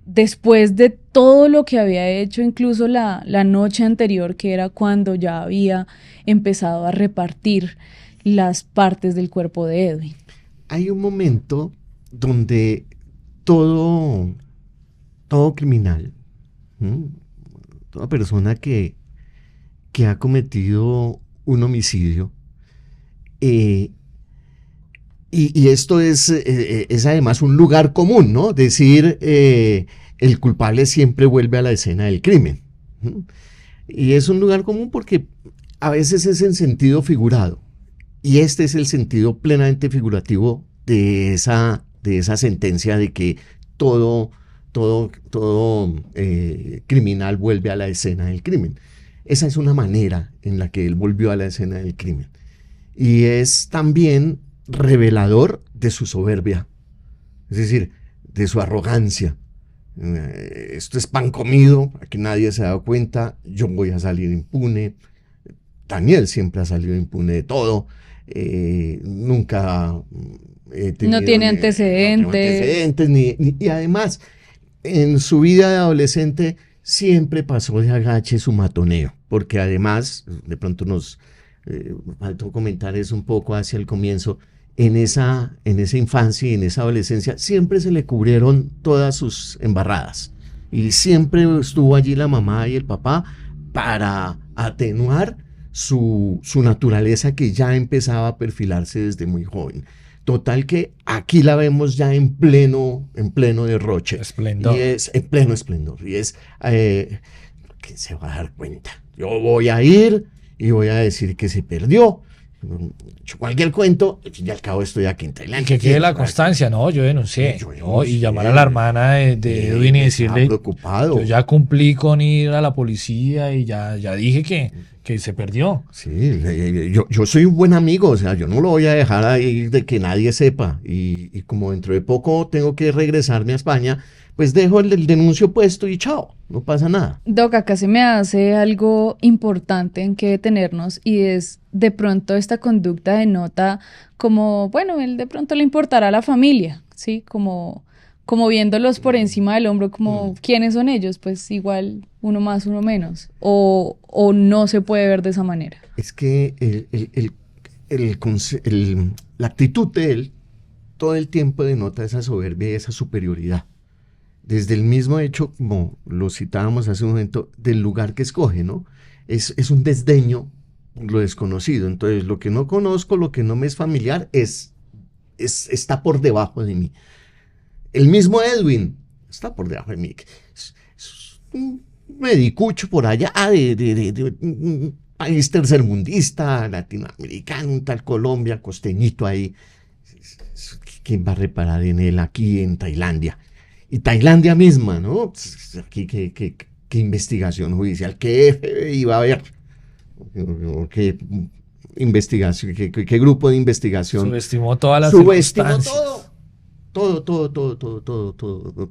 después de todo lo que había hecho, incluso la noche anterior, que era cuando ya había empezado a repartir las partes del cuerpo de Edwin. Hay un momento donde todo criminal, toda persona que ha cometido un homicidio, Eh, y esto es además un lugar común, ¿no? Decir, el culpable siempre vuelve a la escena del crimen. ¿No? Y es un lugar común porque a veces es en sentido figurado. Y este es el sentido plenamente figurativo de esa sentencia de que todo criminal vuelve a la escena del crimen. Esa es una manera en la que él volvió a la escena del crimen. Y es también revelador de su soberbia, es decir, de su arrogancia. Esto es pan comido, aquí nadie se ha dado cuenta, yo voy a salir impune. Daniel siempre ha salido impune de todo, nunca he tenido... No tiene antecedentes. Y además, en su vida de adolescente siempre pasó de agache su matoneo, porque además, de pronto nos faltó comentar eso un poco hacia el comienzo, en esa infancia y en esa adolescencia siempre se le cubrieron todas sus embarradas y siempre estuvo allí la mamá y el papá para atenuar su naturaleza que ya empezaba a perfilarse desde muy joven. Total que aquí la vemos ya en pleno derroche. Esplendor. Y es en pleno esplendor. Y es, ¿quién se va a dar cuenta? Yo voy a ir y voy a decir que se perdió. Cualquier cuento, y al cabo estoy aquí en Tailandia. Que quede la constancia, no, yo denuncié. ¿No? Y llamar a la hermana de Edwin y decirle, preocupado. Yo ya cumplí con ir a la policía y ya dije que se perdió. Sí, yo soy un buen amigo, o sea, yo no lo voy a dejar ahí de que nadie sepa. Y como dentro de poco tengo que regresarme a España, pues dejo el denuncio puesto y chao, no pasa nada. Doc, acá se me hace algo importante en que detenernos y es de pronto esta conducta denota como, bueno, él de pronto le importará a la familia, ¿sí? Como viéndolos por encima del hombro, como ¿quiénes son ellos? Pues igual uno más, uno menos. O no se puede ver de esa manera. Es que la actitud de él todo el tiempo denota esa soberbia y esa superioridad. Desde el mismo hecho, como lo citábamos hace un momento, del lugar que escoge, ¿no? Es un desdeño por lo desconocido. Entonces, lo que no conozco, lo que no me es familiar, está por debajo de mí. El mismo Edwin está por debajo de mí. Es un medicucho por allá de un país tercermundista, latinoamericano, un tal Colombia, costeñito ahí. ¿Quién va a reparar en él aquí en Tailandia? Y Tailandia misma, ¿no? Aquí, ¿qué investigación judicial? ¿Qué FBI va a haber? ¿Qué investigación? ¿Qué grupo de investigación? Subestimó todas las circunstancias. Todo.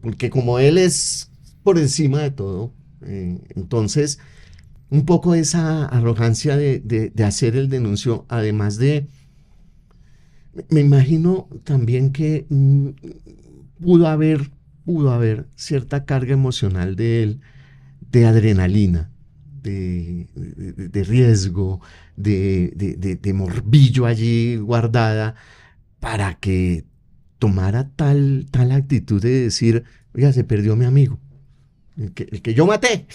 Porque como él es por encima de todo, entonces, un poco esa arrogancia de hacer el denuncio, además de... Me imagino también que pudo haber cierta carga emocional de él, de adrenalina, de riesgo, de morbillo allí guardada, para que tomara tal actitud de decir, oiga, se perdió mi amigo, el que yo maté,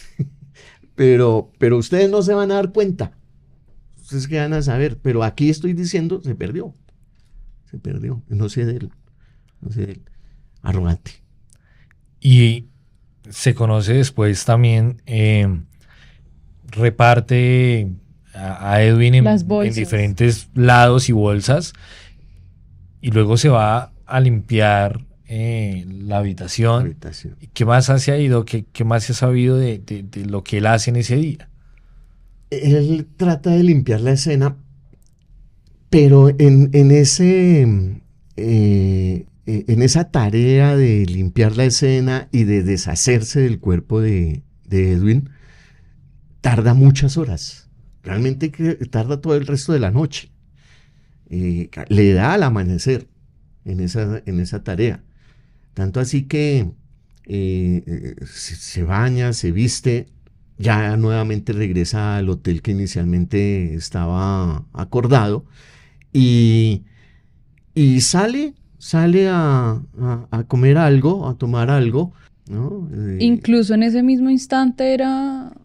pero ustedes no se van a dar cuenta, ustedes que van a saber, pero aquí estoy diciendo, se perdió, no sé de él, arrogante. Y se conoce después también, reparte a Edwin en diferentes lados y bolsas, y luego se va a limpiar la habitación. ¿Qué más hace ahí? ¿Qué más se ha sabido de lo que él hace en ese día? Él trata de limpiar la escena, pero en esa tarea de limpiar la escena y de deshacerse del cuerpo de Edwin, tarda muchas horas. Realmente tarda todo el resto de la noche. Le da al amanecer en esa tarea. Tanto así que se baña, se viste, ya nuevamente regresa al hotel que inicialmente estaba acordado y sale a comer algo, a tomar algo, ¿no? Incluso en ese mismo instante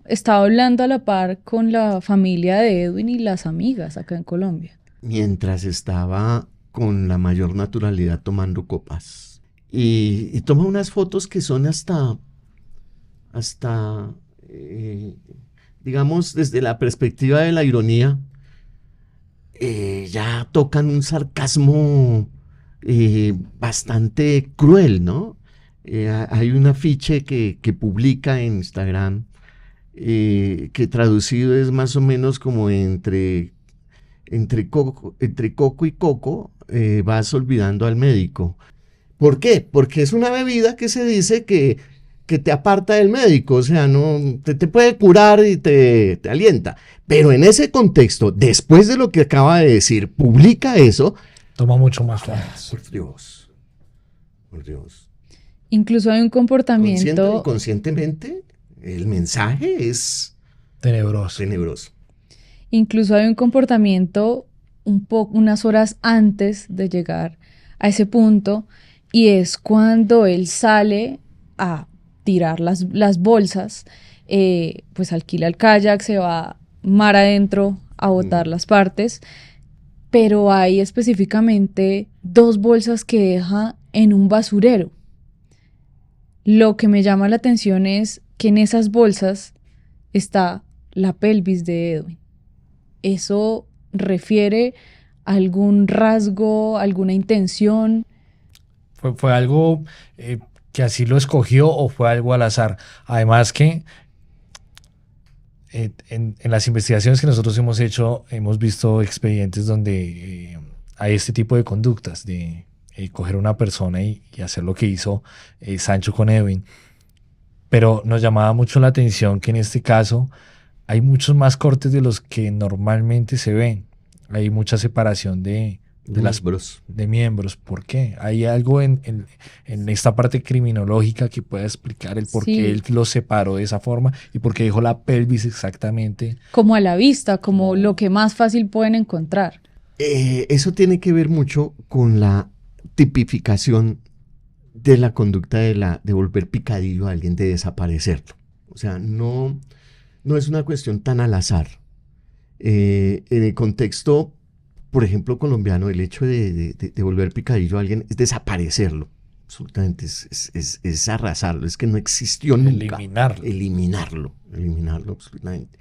estaba hablando a la par con la familia de Edwin y las amigas acá en Colombia. mientras estaba con la mayor naturalidad tomando copas. Y toma unas fotos que son hasta digamos, desde la perspectiva de la ironía, ya tocan un sarcasmo bastante cruel, ¿no? Hay un afiche que publica en Instagram que traducido es más o menos como entre coco y coco, vas olvidando al médico. ¿Por qué? Porque es una bebida que se dice que te aparta del médico, o sea, no te puede curar y te alienta. Pero en ese contexto, después de lo que acaba de decir, publica eso. Toma mucho más fuerza. Por Dios. Por Dios. Incluso hay un comportamiento. Consciente o inconscientemente, el mensaje es tenebroso. Incluso hay un comportamiento unas horas antes de llegar a ese punto, y es cuando él sale a tirar las bolsas, pues alquila el kayak, se va mar adentro a botar las partes, pero hay específicamente 2 bolsas que deja en un basurero. Lo que me llama la atención es que en esas bolsas está la pelvis de Edwin. ¿Eso refiere a algún rasgo, alguna intención? ¿Fue algo que así lo escogió o fue algo al azar? Además que en las investigaciones que nosotros hemos hecho, hemos visto expedientes donde hay este tipo de conductas, de coger a una persona y hacer lo que hizo Sancho con Edwin. Pero nos llamaba mucho la atención que en este caso hay muchos más cortes de los que normalmente se ven. Hay mucha separación de miembros. ¿Por qué? ¿Hay algo en esta parte criminológica que pueda explicar el por qué él los separó de esa forma y por qué dejó la pelvis exactamente? Como a la vista, como lo que más fácil pueden encontrar. Eso tiene que ver mucho con la tipificación de la conducta de volver picadillo a alguien, de desaparecerlo. O sea, no es una cuestión tan al azar. En el contexto, por ejemplo, colombiano, el hecho de volver picadillo a alguien es desaparecerlo. Absolutamente, es arrasarlo, es que no existió nunca. Eliminarlo, absolutamente.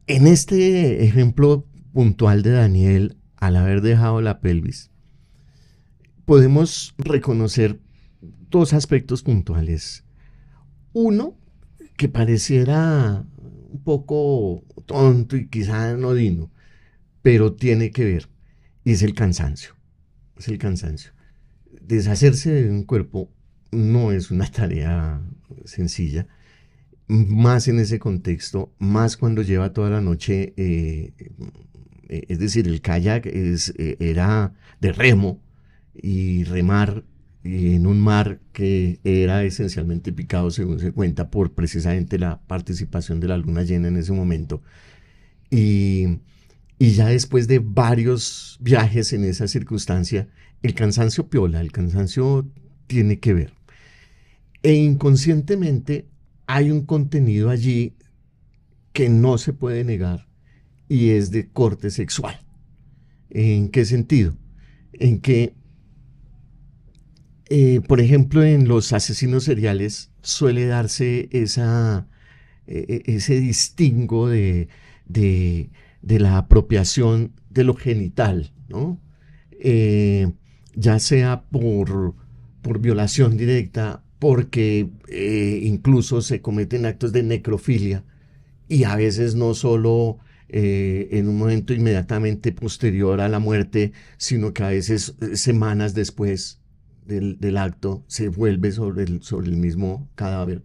En este ejemplo puntual de Daniel, al haber dejado la pelvis, podemos reconocer 2 aspectos puntuales. Uno, que pareciera un poco tonto y quizá anodino, pero tiene que ver, y es el cansancio. Deshacerse de un cuerpo no es una tarea sencilla, más en ese contexto, más cuando lleva toda la noche, es decir, el kayak era de remo, y remar en un mar que era esencialmente picado, según se cuenta, por precisamente la participación de la luna llena en ese momento. Y ya después de varios viajes en esa circunstancia, el cansancio piola, el cansancio tiene que ver. E inconscientemente hay un contenido allí que no se puede negar y es de corte sexual. ¿En qué sentido? En que por ejemplo, en los asesinos seriales suele darse ese distingo de la apropiación de lo genital, ¿no? Ya sea por violación directa, porque incluso se cometen actos de necrofilia, y a veces no solo en un momento inmediatamente posterior a la muerte, sino que a veces semanas después del acto se vuelve sobre el mismo cadáver.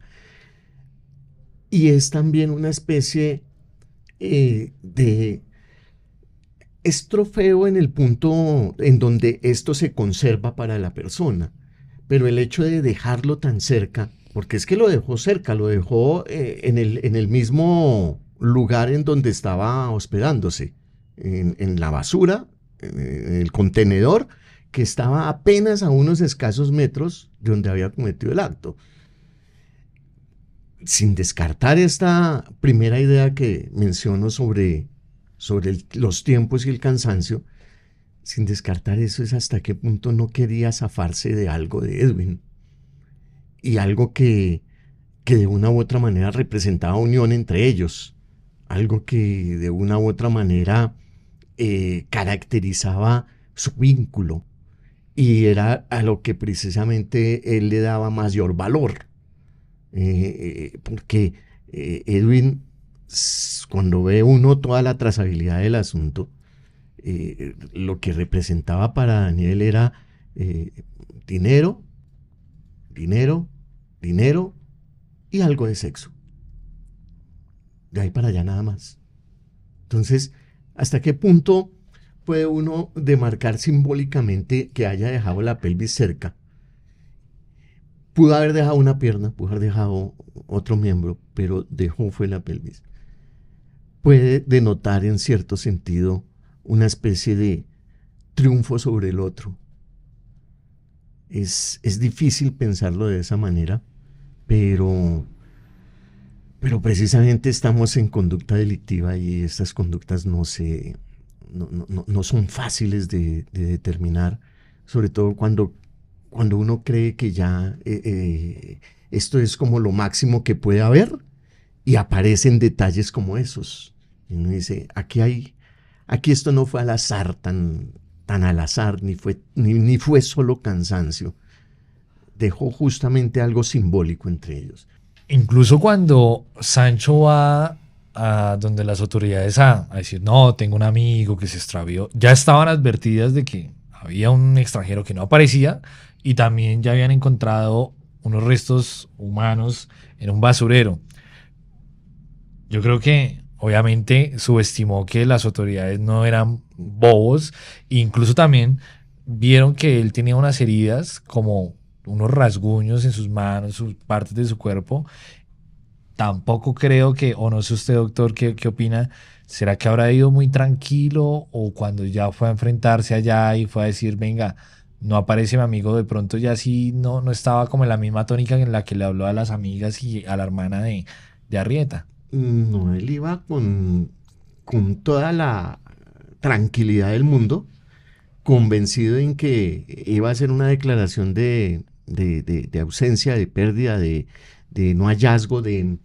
Y es también una especie de trofeo en el punto en donde esto se conserva para la persona, pero el hecho de dejarlo tan cerca, porque es que lo dejó cerca, lo dejó en el mismo lugar en donde estaba hospedándose, en la basura, en el contenedor, que estaba apenas a unos escasos metros de donde había cometido el acto. Sin descartar esta primera idea que menciono sobre sobre los tiempos y el cansancio, sin descartar eso, es hasta qué punto no quería zafarse de algo de Edwin. Y algo que de una u otra manera representaba unión entre ellos. Algo que de una u otra manera caracterizaba su vínculo. Y era a lo que precisamente él le daba mayor valor. Porque Edwin, cuando ve uno toda la trazabilidad del asunto, lo que representaba para Daniel era dinero, dinero, dinero y algo de sexo. De ahí para allá nada más. Entonces, ¿hasta qué punto puede uno demarcar simbólicamente que haya dejado la pelvis cerca? Pudo haber dejado una pierna, pudo haber dejado otro miembro, pero dejó fue la pelvis. Puede denotar en cierto sentido una especie de triunfo sobre el otro. Es difícil pensarlo de esa manera, pero precisamente estamos en conducta delictiva y estas conductas no son fáciles de determinar, sobre todo cuando uno cree que ya esto es como lo máximo que puede haber y aparecen detalles como esos. Y uno dice, aquí esto no fue al azar, tan al azar, ni fue solo cansancio. Dejó justamente algo simbólico entre ellos. Incluso cuando Sancho va a donde las autoridades a decir, no, tengo un amigo que se extravió, ya estaban advertidas de que había un extranjero que no aparecía y también ya habían encontrado unos restos humanos en un basurero. Yo creo que obviamente subestimó que las autoridades no eran bobos e incluso también vieron que él tenía unas heridas como unos rasguños en sus manos, sus partes de su cuerpo. Tampoco creo que, o no sé usted, doctor, ¿qué opina? ¿Será que habrá ido muy tranquilo o cuando ya fue a enfrentarse allá y fue a decir, venga, no aparece mi amigo, de pronto ya sí no estaba como en la misma tónica en la que le habló a las amigas y a la hermana de Arrieta? No, él iba con toda la tranquilidad del mundo, convencido en que iba a hacer una declaración de ausencia, de pérdida, de no hallazgo, de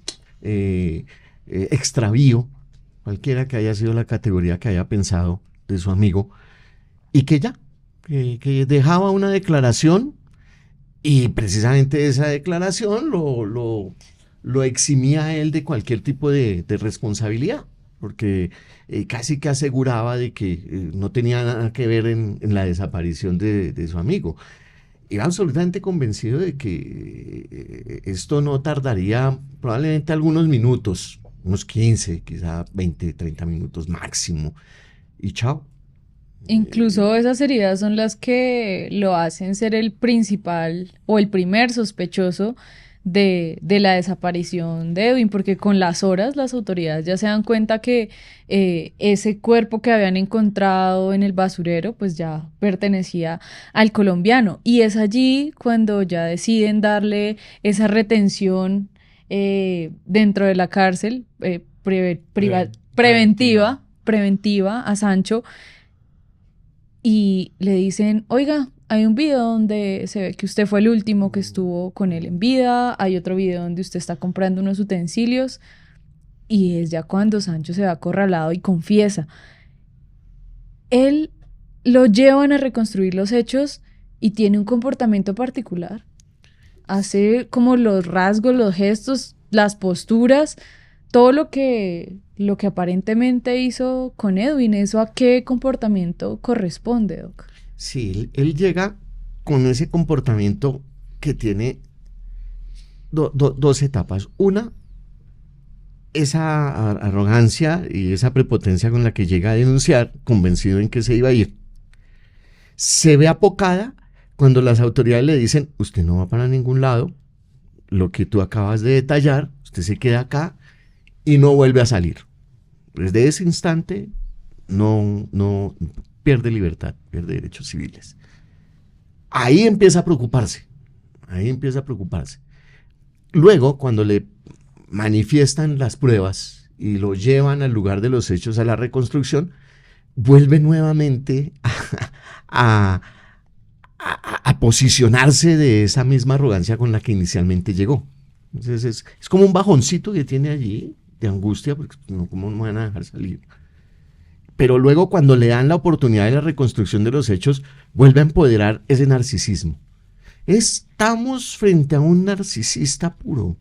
extravío, cualquiera que haya sido la categoría que haya pensado de su amigo, y que ya, que dejaba una declaración y precisamente esa declaración lo eximía a él de cualquier tipo de responsabilidad, porque casi que aseguraba de que no tenía nada que ver en la desaparición de su amigo. Iba absolutamente convencido de que esto no tardaría probablemente algunos minutos, unos 15, quizá 20, 30 minutos máximo, y chao. Incluso esas heridas son las que lo hacen ser el principal o el primer sospechoso de la desaparición de Edwin, porque con las horas las autoridades ya se dan cuenta que ese cuerpo que habían encontrado en el basurero pues ya pertenecía al colombiano, y es allí cuando ya deciden darle esa retención dentro de la cárcel preventiva a Sancho, y le dicen, oiga, hay un video donde se ve que usted fue el último que estuvo con él en vida, hay otro video donde usted está comprando unos utensilios, y es ya cuando Sancho se ve acorralado y confiesa. Él lo llevan a reconstruir los hechos y tiene un comportamiento particular. Hace como los rasgos, los gestos, las posturas, todo lo que aparentemente hizo con Edwin. ¿Eso a qué comportamiento corresponde, Doc? Sí, él llega con ese comportamiento que tiene dos etapas. Una, esa arrogancia y esa prepotencia con la que llega a denunciar, convencido en que se iba a ir. Se ve apocada cuando las autoridades le dicen, usted no va para ningún lado, lo que tú acabas de detallar, usted se queda acá y no vuelve a salir. Desde ese instante no pierde libertad, pierde derechos civiles. Ahí empieza a preocuparse. Luego, cuando le manifiestan las pruebas y lo llevan al lugar de los hechos, a la reconstrucción, vuelve nuevamente a, a posicionarse de esa misma arrogancia con la que inicialmente llegó. Entonces es como un bajoncito que tiene allí de angustia, porque no, ¿cómo no van a dejar salir? Pero luego cuando le dan la oportunidad de la reconstrucción de los hechos, vuelve a empoderar ese narcisismo. Estamos frente a un narcisista puro.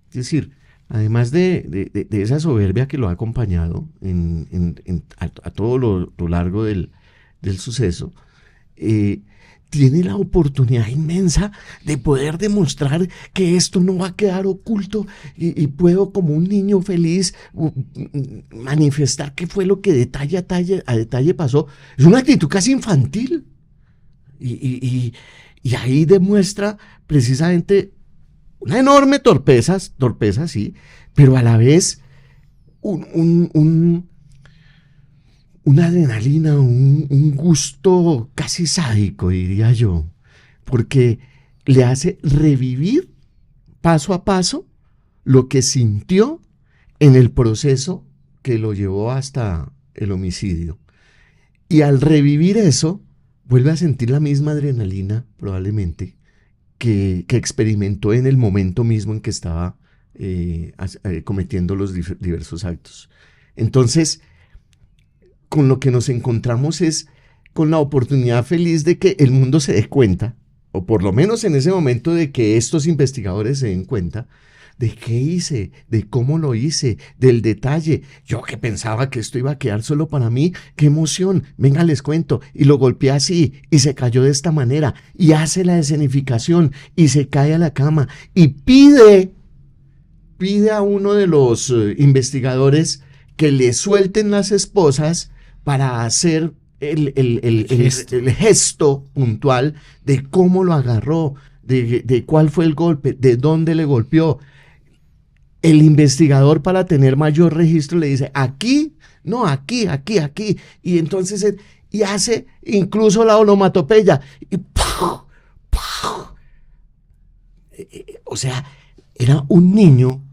Es decir, además de esa soberbia que lo ha acompañado a todo lo largo del suceso, tiene la oportunidad inmensa de poder demostrar que esto no va a quedar oculto y puedo, como un niño feliz, manifestar qué fue lo que detalle a detalle pasó. Es una actitud casi infantil y ahí demuestra precisamente una enorme torpeza, sí, pero a la vez una adrenalina, un gusto casi sádico, diría yo, porque le hace revivir paso a paso lo que sintió en el proceso que lo llevó hasta el homicidio. Y al revivir eso, vuelve a sentir la misma adrenalina, probablemente, que experimentó en el momento mismo en que estaba cometiendo los diversos actos. Entonces, con lo que nos encontramos es con la oportunidad feliz de que el mundo se dé cuenta, o por lo menos en ese momento de que estos investigadores se den cuenta de qué hice, de cómo lo hice, del detalle. Yo que pensaba que esto iba a quedar solo para mí, qué emoción, venga les cuento, y lo golpeé así, y se cayó de esta manera, y hace la escenificación, y se cae a la cama, y pide a uno de los investigadores que le suelten las esposas para hacer el gesto puntual de cómo lo agarró, de cuál fue el golpe, de dónde le golpeó. El investigador, para tener mayor registro, le dice, aquí, no, aquí. Y entonces y hace incluso la onomatopeya. Y ¡puf! ¡puf! O sea, era un niño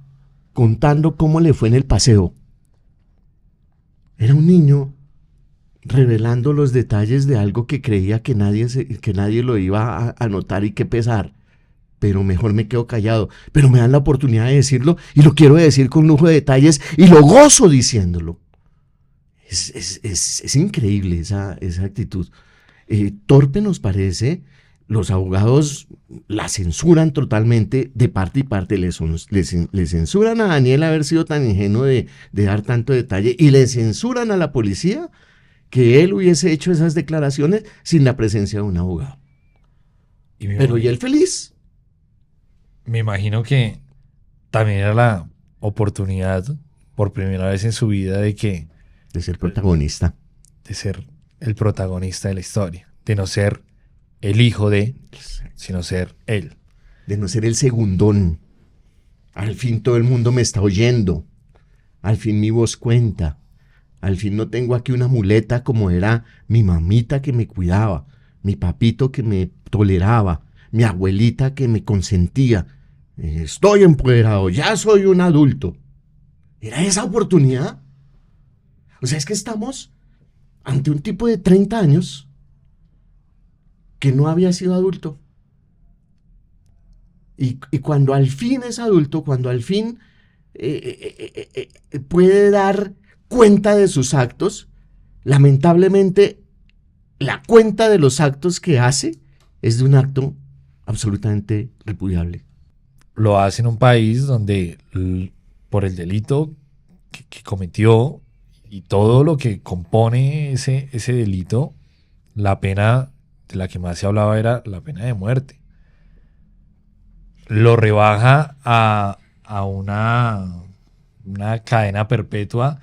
contando cómo le fue en el paseo. Era un niño revelando los detalles de algo que creía que nadie lo iba a notar y que pesar, pero mejor me quedo callado, pero me dan la oportunidad de decirlo y lo quiero decir con lujo de detalles y lo gozo diciéndolo. Es increíble esa actitud. Torpe nos parece, los abogados la censuran totalmente de parte y parte, le censuran a Daniel haber sido tan ingenuo de dar tanto detalle y le censuran a la policía que él hubiese hecho esas declaraciones sin la presencia de un abogado. Pero ¿y él feliz? Me imagino que también era la oportunidad por primera vez en su vida de ser protagonista. De ser el protagonista de la historia. De no ser el hijo de, sino ser él. De no ser el segundón. Al fin todo el mundo me está oyendo. Al fin mi voz cuenta. Al fin no tengo aquí una muleta como era mi mamita que me cuidaba, mi papito que me toleraba, mi abuelita que me consentía. Estoy empoderado, ya soy un adulto. ¿Era esa oportunidad? O sea, es que estamos ante un tipo de 30 años que no había sido adulto. Y cuando al fin es adulto, cuando al fin puede dar cuenta de sus actos, lamentablemente la cuenta de los actos que hace es de un acto absolutamente repudiable. Lo hace en un país donde por el delito que cometió y todo lo que compone ese delito, la pena de la que más se hablaba era la pena de muerte. Lo rebaja a una cadena perpetua.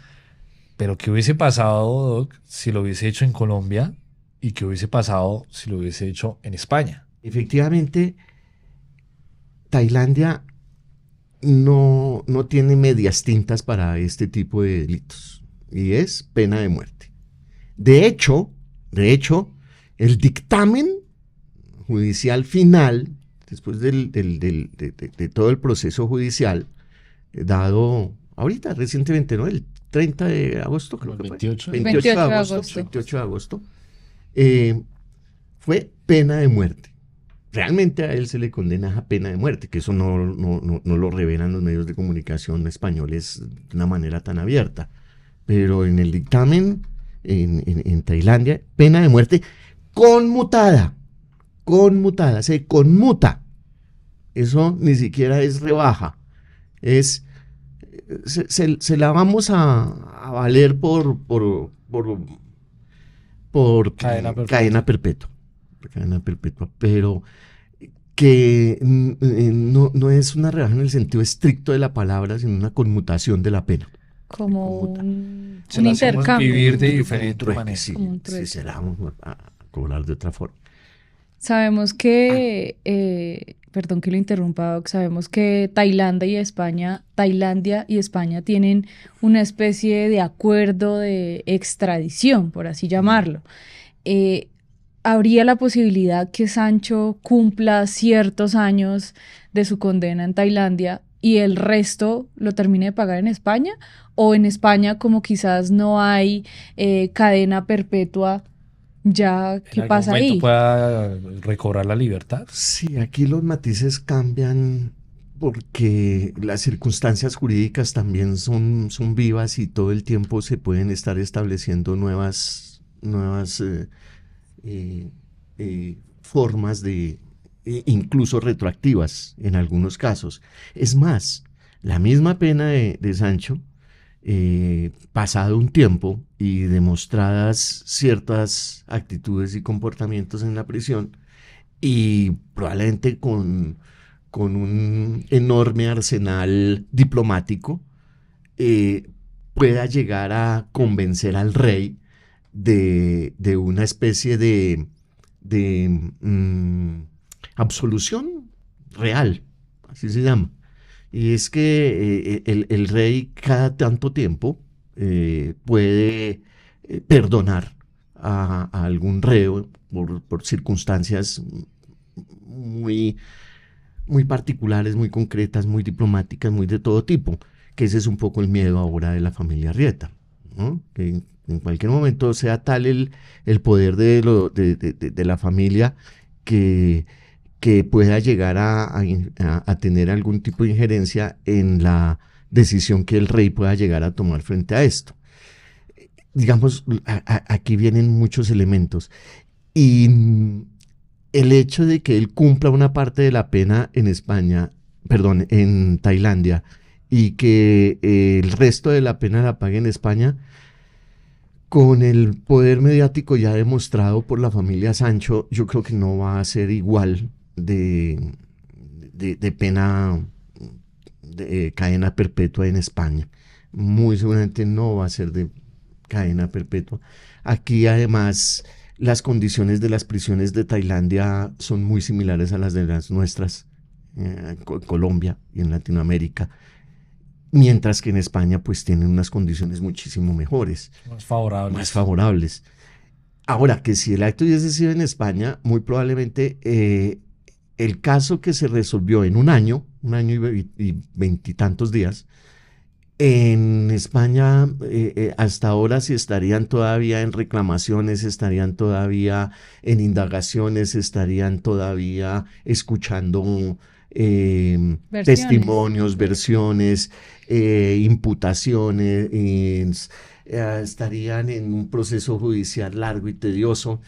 Pero ¿qué hubiese pasado, Doc, si lo hubiese hecho en Colombia? ¿Y qué hubiese pasado si lo hubiese hecho en España? Efectivamente, Tailandia no tiene medias tintas para este tipo de delitos. Y es pena de muerte. De hecho, el dictamen judicial final, después de todo el proceso judicial, dado ahorita, recientemente, ¿no? El 30 de agosto, creo que fue. 28. 28 de agosto. 28 de agosto. Fue pena de muerte. Realmente a él se le condena a pena de muerte, que eso no lo revelan los medios de comunicación españoles de una manera tan abierta. Pero en el dictamen, en Tailandia, pena de muerte conmutada, se conmuta. Eso ni siquiera es rebaja, se la vamos a valer por cadena perpetua, pero que no es una rebaja en el sentido estricto de la palabra, sino una conmutación de la pena. Como un la hacemos intercambio. vivir de diferente manera. Sí, Como un trueque. sí, se la vamos a cobrar de otra forma. Sabemos que, perdón que lo interrumpa, Doc, sabemos que Tailandia y España tienen una especie de acuerdo de extradición, por así llamarlo. ¿Habría la posibilidad que Sancho cumpla ciertos años de su condena en Tailandia y el resto lo termine de pagar en España? ¿O en España, como quizás no hay cadena perpetua, ya qué pasa ahí? ¿Pueda recobrar la libertad? Sí, aquí los matices cambian porque las circunstancias jurídicas también son vivas y todo el tiempo se pueden estar estableciendo nuevas formas incluso retroactivas en algunos casos. Es más, la misma pena de Sancho, pasado un tiempo y demostradas ciertas actitudes y comportamientos en la prisión, y probablemente con un enorme arsenal diplomático, pueda llegar a convencer al rey de una especie de absolución real, así se llama. Y es que el rey cada tanto tiempo puede perdonar a algún reo por circunstancias muy particulares, muy concretas, muy diplomáticas, muy de todo tipo, que ese es un poco el miedo ahora de la familia Arrieta, ¿no? Que en cualquier momento sea tal el poder de la familia que pueda llegar a tener algún tipo de injerencia en la decisión que el rey pueda llegar a tomar frente a esto. Digamos, aquí vienen muchos elementos. Y el hecho de que él cumpla una parte de la pena en Tailandia, y que el resto de la pena la pague en España, con el poder mediático ya demostrado por la familia Sancho, yo creo que no va a ser igual de pena de cadena perpetua en España. Muy seguramente no va a ser de cadena perpetua. Aquí además las condiciones de las prisiones de Tailandia son muy similares a las de las nuestras en Colombia y en Latinoamérica, mientras que en España pues tienen unas condiciones muchísimo mejores, Más favorables. Ahora, que si el acto hubiese sido en España, muy probablemente el caso que se resolvió en un año y veintitantos días, en España hasta ahora sí estarían todavía en reclamaciones, estarían todavía en indagaciones, estarían todavía escuchando testimonios, versiones, imputaciones, estarían en un proceso judicial largo y tedioso,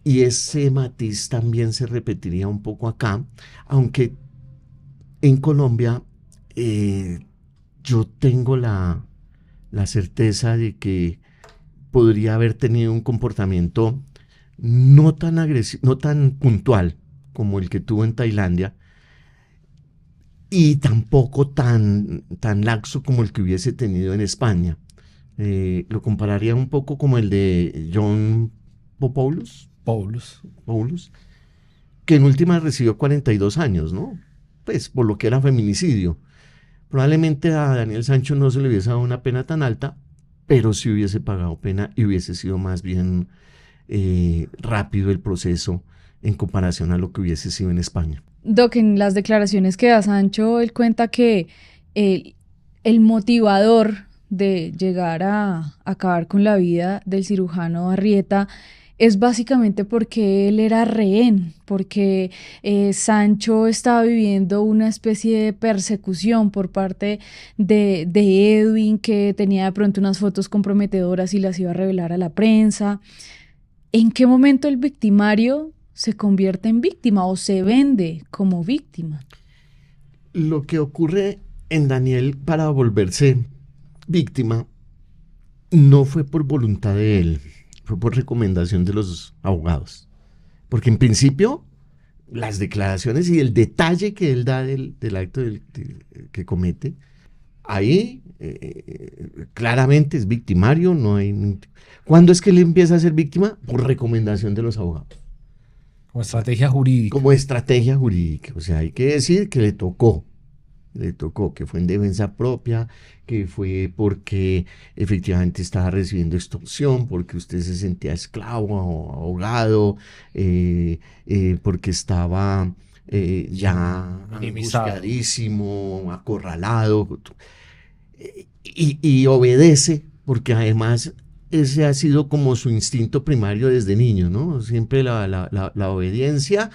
y ese matiz también se repetiría un poco acá, aunque en Colombia yo tengo la certeza de que podría haber tenido un comportamiento no tan agresivo, no tan puntual como el que tuvo en Tailandia, y tampoco tan laxo como el que hubiese tenido en España. Lo compararía un poco como el de John Paulus, que en última recibió 42 años, ¿no? Pues por lo que era feminicidio. Probablemente a Daniel Sancho no se le hubiese dado una pena tan alta, pero sí hubiese pagado pena y hubiese sido más bien rápido el proceso en comparación a lo que hubiese sido en España. Doc, en las declaraciones que da Sancho, él cuenta que El motivador de llegar a acabar con la vida del cirujano Arrieta es básicamente porque él era rehén, porque Sancho estaba viviendo una especie de persecución por parte de Edwin, que tenía de pronto unas fotos comprometedoras y las iba a revelar a la prensa. ¿En qué momento el victimario se convierte en víctima o se vende como víctima? Lo que ocurre en Daniel para volverse víctima no fue por voluntad de él, fue por recomendación de los abogados. Porque en principio las declaraciones y el detalle que él da del acto que comete, ahí claramente es victimario. No hay. ¿Cuándo es que él empieza a ser víctima? Por recomendación de los abogados. Como estrategia jurídica. Como estrategia jurídica. O sea, hay que decir que le tocó, que fue en defensa propia, que fue porque efectivamente estaba recibiendo extorsión, porque usted se sentía esclavo o ahogado, porque estaba ya angustiadísimo, acorralado, y obedece, porque además ese ha sido como su instinto primario desde niño, ¿no? Siempre la obediencia,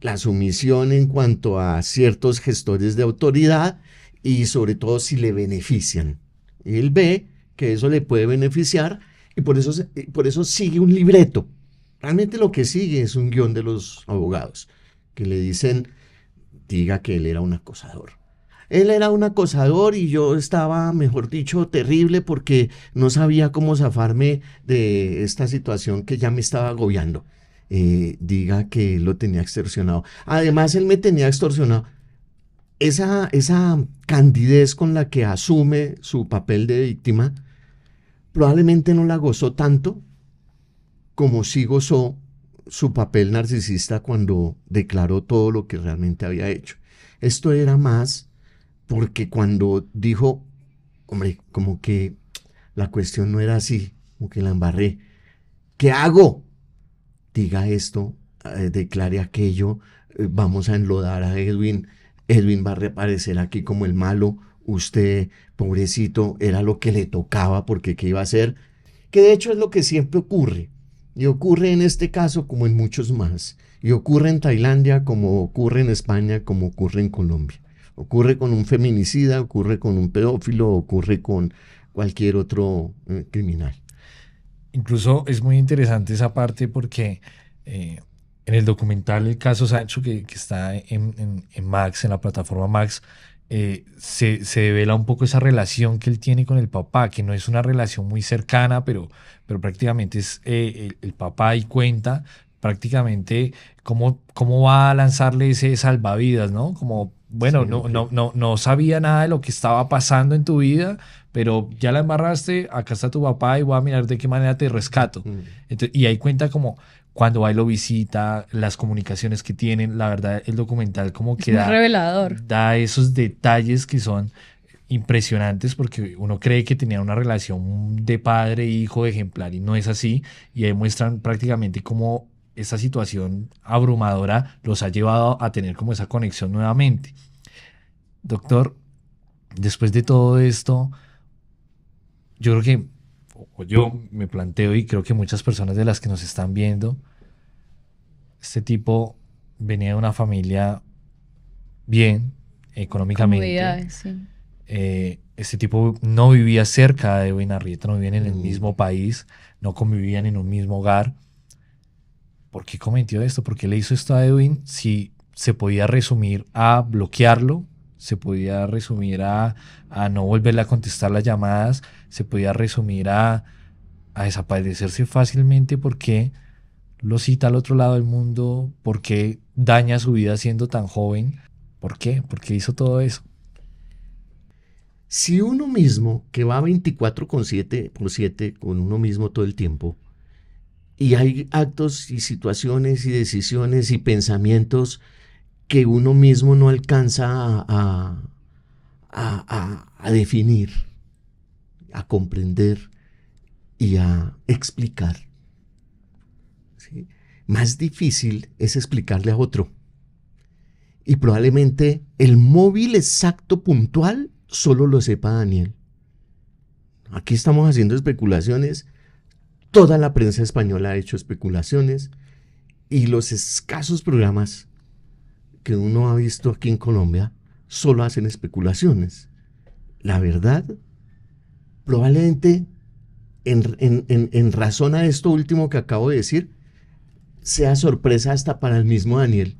la sumisión en cuanto a ciertos gestores de autoridad y sobre todo si le benefician. Él ve que eso le puede beneficiar y por eso sigue un libreto. Realmente lo que sigue es un guión de los abogados que le dicen, diga que él era un acosador. Él era un acosador y yo estaba, mejor dicho, terrible porque no sabía cómo zafarme de esta situación que ya me estaba agobiando. Diga que él lo tenía extorsionado. Además, él me tenía extorsionado. Esa candidez con la que asume su papel de víctima probablemente no la gozó tanto como sí gozó su papel narcisista cuando declaró todo lo que realmente había hecho. Esto era más porque cuando dijo, hombre, como que la cuestión no era así, como que la embarré. ¿Qué hago? Diga esto, declare aquello, vamos a enlodar a Edwin. Edwin va a reaparecer aquí como el malo. Usted, pobrecito, era lo que le tocaba porque ¿qué iba a hacer? Que de hecho es lo que siempre ocurre. Y ocurre en este caso como en muchos más. Y ocurre en Tailandia como ocurre en España, como ocurre en Colombia. Ocurre con un feminicida, ocurre con un pedófilo, ocurre con cualquier otro criminal. Incluso es muy interesante esa parte porque en el documental El caso Sancho, que está en Max, en la plataforma Max, se devela un poco esa relación que él tiene con el papá, que no es una relación muy cercana, pero prácticamente es el papá, y cuenta prácticamente cómo va a lanzarle ese salvavidas, ¿no? Como, bueno, sí, no sabía nada de lo que estaba pasando en tu vida, pero ya la embarraste, acá está tu papá y voy a mirar de qué manera te rescato. Entonces, y ahí cuenta como cuando va y lo visita, las comunicaciones que tienen. La verdad, el documental como que muy revelador. Da esos detalles que son impresionantes, porque uno cree que tenían una relación de padre e hijo ejemplar y no es así, y ahí muestran prácticamente cómo esa situación abrumadora los ha llevado a tener como esa conexión nuevamente. Doctor, después de todo esto, yo creo que, o yo me planteo, y creo que muchas personas de las que nos están viendo, este tipo venía de una familia bien económicamente. Sí. Este tipo no vivía cerca de Edwin Arrieta, no vivían en el mismo país, no convivían en un mismo hogar. ¿Por qué cometió esto? ¿Por qué le hizo esto a Edwin? Si se podía resumir a bloquearlo, se podía resumir a no volverle a contestar las llamadas, se podía resumir a desaparecerse fácilmente. ¿Por qué lo cita al otro lado del mundo? ¿Por qué daña su vida siendo tan joven? ¿Por qué? ¿Por qué hizo todo eso? Si uno mismo, que va 24/7 con uno mismo todo el tiempo, y hay actos y situaciones y decisiones y pensamientos que uno mismo no alcanza a definir, a comprender y a explicar, ¿sí? Más difícil es explicarle a otro. Y probablemente el móvil exacto, puntual, solo lo sepa Daniel. Aquí estamos haciendo especulaciones. Toda la prensa española ha hecho especulaciones. Y los escasos programas que uno ha visto aquí en Colombia solo hacen especulaciones. La verdad, probablemente en razón a esto último que acabo de decir, sea sorpresa hasta para el mismo Daniel.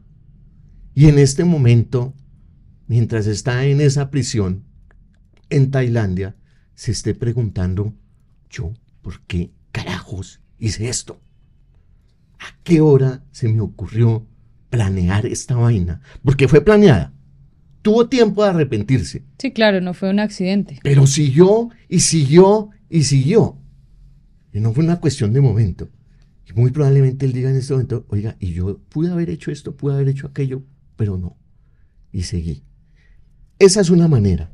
Y en este momento, mientras está en esa prisión en Tailandia, se esté preguntando, ¿yo por qué carajos hice esto? ¿A qué hora se me ocurrió planear esta vaina? Porque fue planeada. Tuvo tiempo de arrepentirse. Sí, claro, no fue un accidente. Pero siguió y siguió y siguió. Y no fue una cuestión de momento. Y muy probablemente él diga en este momento, oiga, y yo pude haber hecho esto, pude haber hecho aquello, pero no. Y seguí. Esa es una manera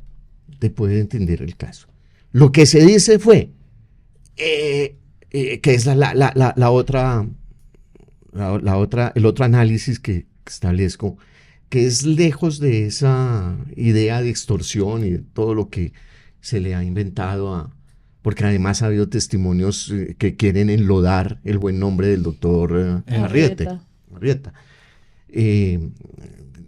de poder entender el caso. Lo que se dice fue, que es el otro análisis que establezco, que es lejos de esa idea de extorsión y de todo lo que se le ha inventado, porque además ha habido testimonios que quieren enlodar el buen nombre del doctor Arrieta.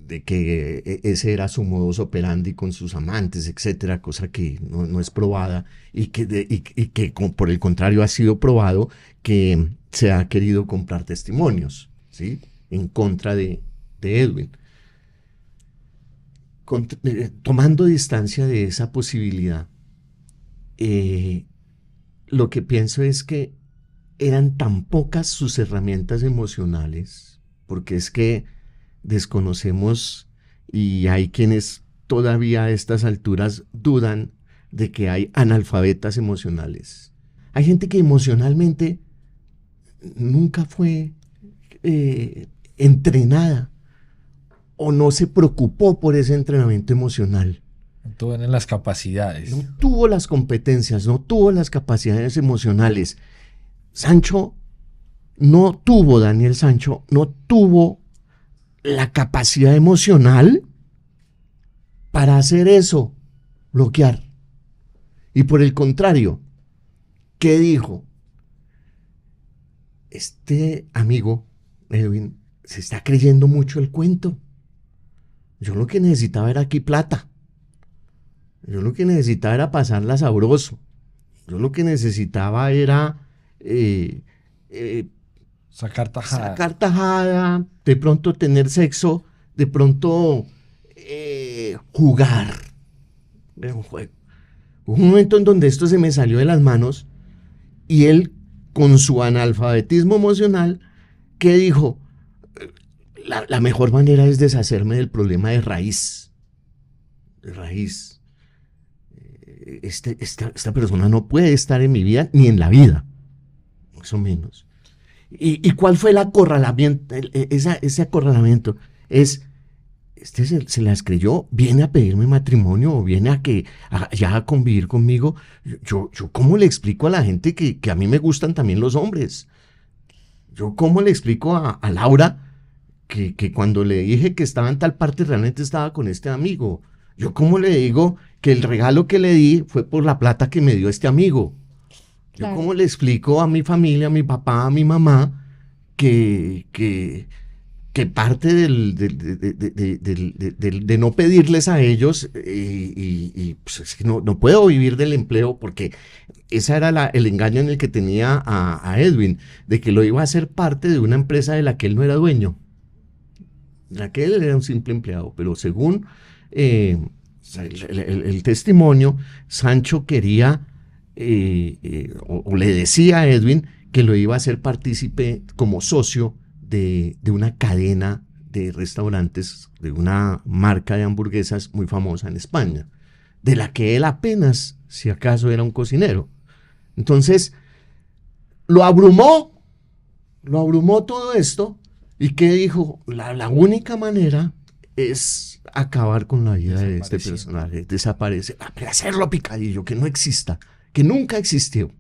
De que ese era su modus operandi con sus amantes, etcétera, cosa que no es probada y que por el contrario ha sido probado que se ha querido comprar testimonios, ¿sí? En contra de Edwin. Tomando distancia de esa posibilidad, lo que pienso es que eran tan pocas sus herramientas emocionales, porque es que desconocemos y hay quienes todavía a estas alturas dudan de que hay analfabetas emocionales. Hay gente que emocionalmente nunca fue entrenada o no se preocupó por ese entrenamiento emocional. No tuvo las capacidades. No tuvo las competencias, no tuvo las capacidades emocionales. Daniel Sancho no tuvo la capacidad emocional para hacer eso, bloquear. Y por el contrario, ¿qué dijo? Este amigo, Edwin, se está creyendo mucho el cuento. Yo lo que necesitaba era aquí plata. Yo lo que necesitaba era pasarla sabroso. Yo lo que necesitaba era sacar tajada, de pronto tener sexo, de pronto jugar. Era un juego. Hubo un momento en donde esto se me salió de las manos y él, con su analfabetismo emocional, ¿qué dijo? La mejor manera es deshacerme del problema de raíz. De raíz. Esta persona no puede estar en mi vida ni en la vida, más o menos. ¿Y cuál fue el acorralamiento? Ese acorralamiento es, se las creyó, viene a pedirme matrimonio o viene a convivir conmigo. Yo ¿cómo le explico a la gente que a mí me gustan también los hombres? Yo ¿cómo le explico a Laura que cuando le dije que estaba en tal parte realmente estaba con este amigo? Yo ¿cómo le digo que el regalo que le di fue por la plata que me dio este amigo? Claro. Yo ¿cómo le explico a mi familia, a mi papá, a mi mamá, que parte de no pedirles a ellos y pues es que no puedo vivir del empleo, porque ese era el engaño en el que tenía a Edwin, de que lo iba a hacer parte de una empresa de la que él no era dueño, de la que él era un simple empleado, pero según el testimonio, Sancho quería o le decía a Edwin que lo iba a hacer partícipe como socio de una cadena de restaurantes, de una marca de hamburguesas muy famosa en España, de la que él apenas, si acaso, era un cocinero. Entonces, lo abrumó todo esto, y ¿qué dijo? La única manera es acabar con la vida de este personaje, desaparecer, hacerlo picadillo, que no exista, que nunca existió,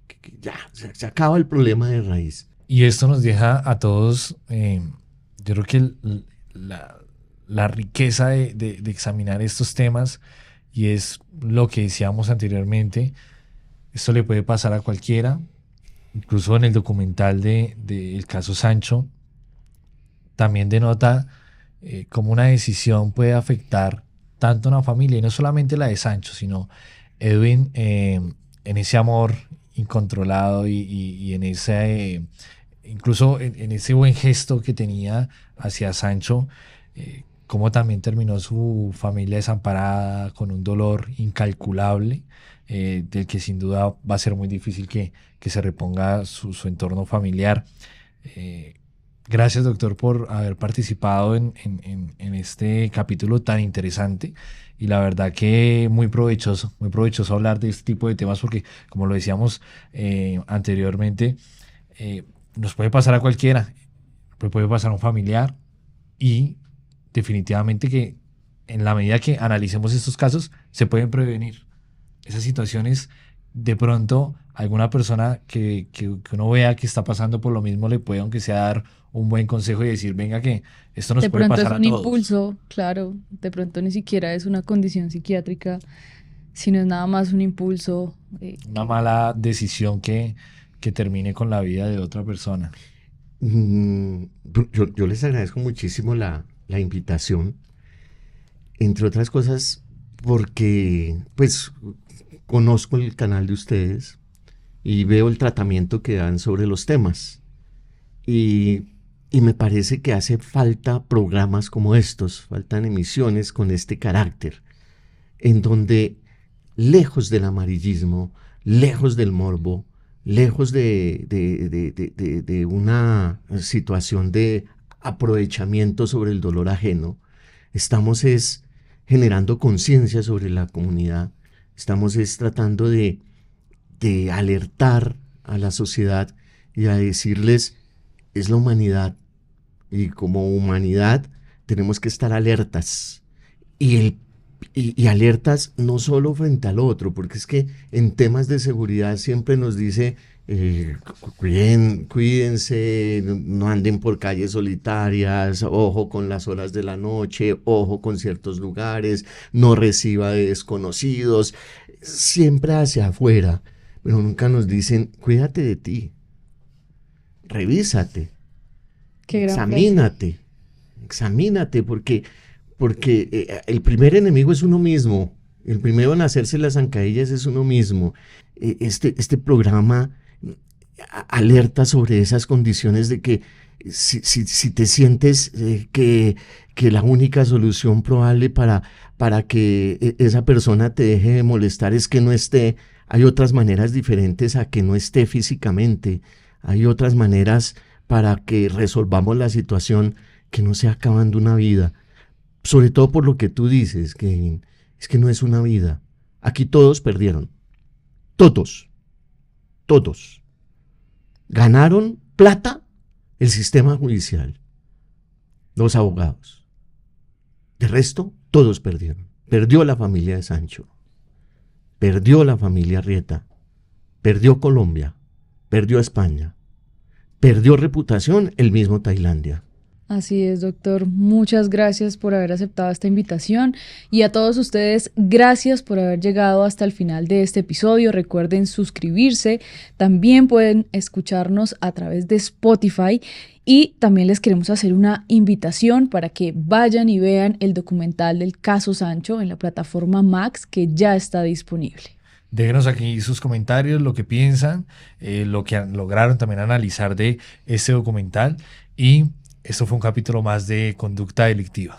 que ya se acaba el problema de raíz. Y esto nos deja a todos, yo creo que la riqueza de examinar estos temas y es lo que decíamos anteriormente. Esto le puede pasar a cualquiera. Incluso en el documental del caso Sancho también denota cómo una decisión puede afectar tanto a una familia, y no solamente la de Sancho, sino Edwin, en ese amor incontrolado y en ese, incluso en ese buen gesto que tenía hacia Sancho, cómo también terminó su familia desamparada, con un dolor incalculable, del que sin duda va a ser muy difícil que se reponga su entorno familiar. Gracias, doctor, por haber participado en este capítulo tan interesante, y la verdad que muy provechoso hablar de este tipo de temas, porque como lo decíamos anteriormente, nos puede pasar a cualquiera, puede pasar a un familiar, y definitivamente que en la medida que analicemos estos casos se pueden prevenir esas situaciones. De pronto alguna persona que uno vea que está pasando por lo mismo le puede, aunque sea, dar un buen consejo y decir, venga, que esto nos puede pasar a todos. De pronto es un impulso, claro, de pronto ni siquiera es una condición psiquiátrica, sino es nada más un impulso. Una mala decisión que termine con la vida de otra persona. Yo les agradezco muchísimo la invitación, entre otras cosas porque pues conozco el canal de ustedes y veo el tratamiento que dan sobre los temas, y me parece que hace falta programas como estos, faltan emisiones con este carácter, en donde, lejos del amarillismo, lejos del morbo, lejos de una situación de aprovechamiento sobre el dolor ajeno, estamos generando conciencia sobre la comunidad, estamos tratando de alertar a la sociedad y a decirles, es la humanidad, y como humanidad tenemos que estar alertas, y alertas no solo frente al otro, porque es que en temas de seguridad siempre nos dice, cuídense, no anden por calles solitarias, ojo con las horas de la noche, ojo con ciertos lugares, no reciba de desconocidos, siempre hacia afuera, pero nunca nos dicen, cuídate de ti, revísate, examínate, porque el primer enemigo es uno mismo, el primero en hacerse las zancadillas es uno mismo. Este programa alerta sobre esas condiciones de que si te sientes que la única solución probable para que esa persona te deje de molestar es que no esté, hay otras maneras diferentes a que no esté físicamente, hay otras maneras para que resolvamos la situación, que no sea acabando una vida. Sobre todo por lo que tú dices, que es que no es una vida. Aquí todos perdieron. Todos. Ganaron plata el sistema judicial, los abogados. De resto, todos perdieron. Perdió la familia de Sancho. Perdió la familia Arrieta. Perdió Colombia. Perdió España. Perdió reputación el mismo Tailandia. Así es, doctor. Muchas gracias por haber aceptado esta invitación, y a todos ustedes, gracias por haber llegado hasta el final de este episodio. Recuerden suscribirse, también pueden escucharnos a través de Spotify, y también les queremos hacer una invitación para que vayan y vean el documental del caso Sancho en la plataforma Max, que ya está disponible. Déjenos aquí sus comentarios, lo que piensan, lo que lograron también analizar de este documental, y esto fue un capítulo más de Conducta Delictiva.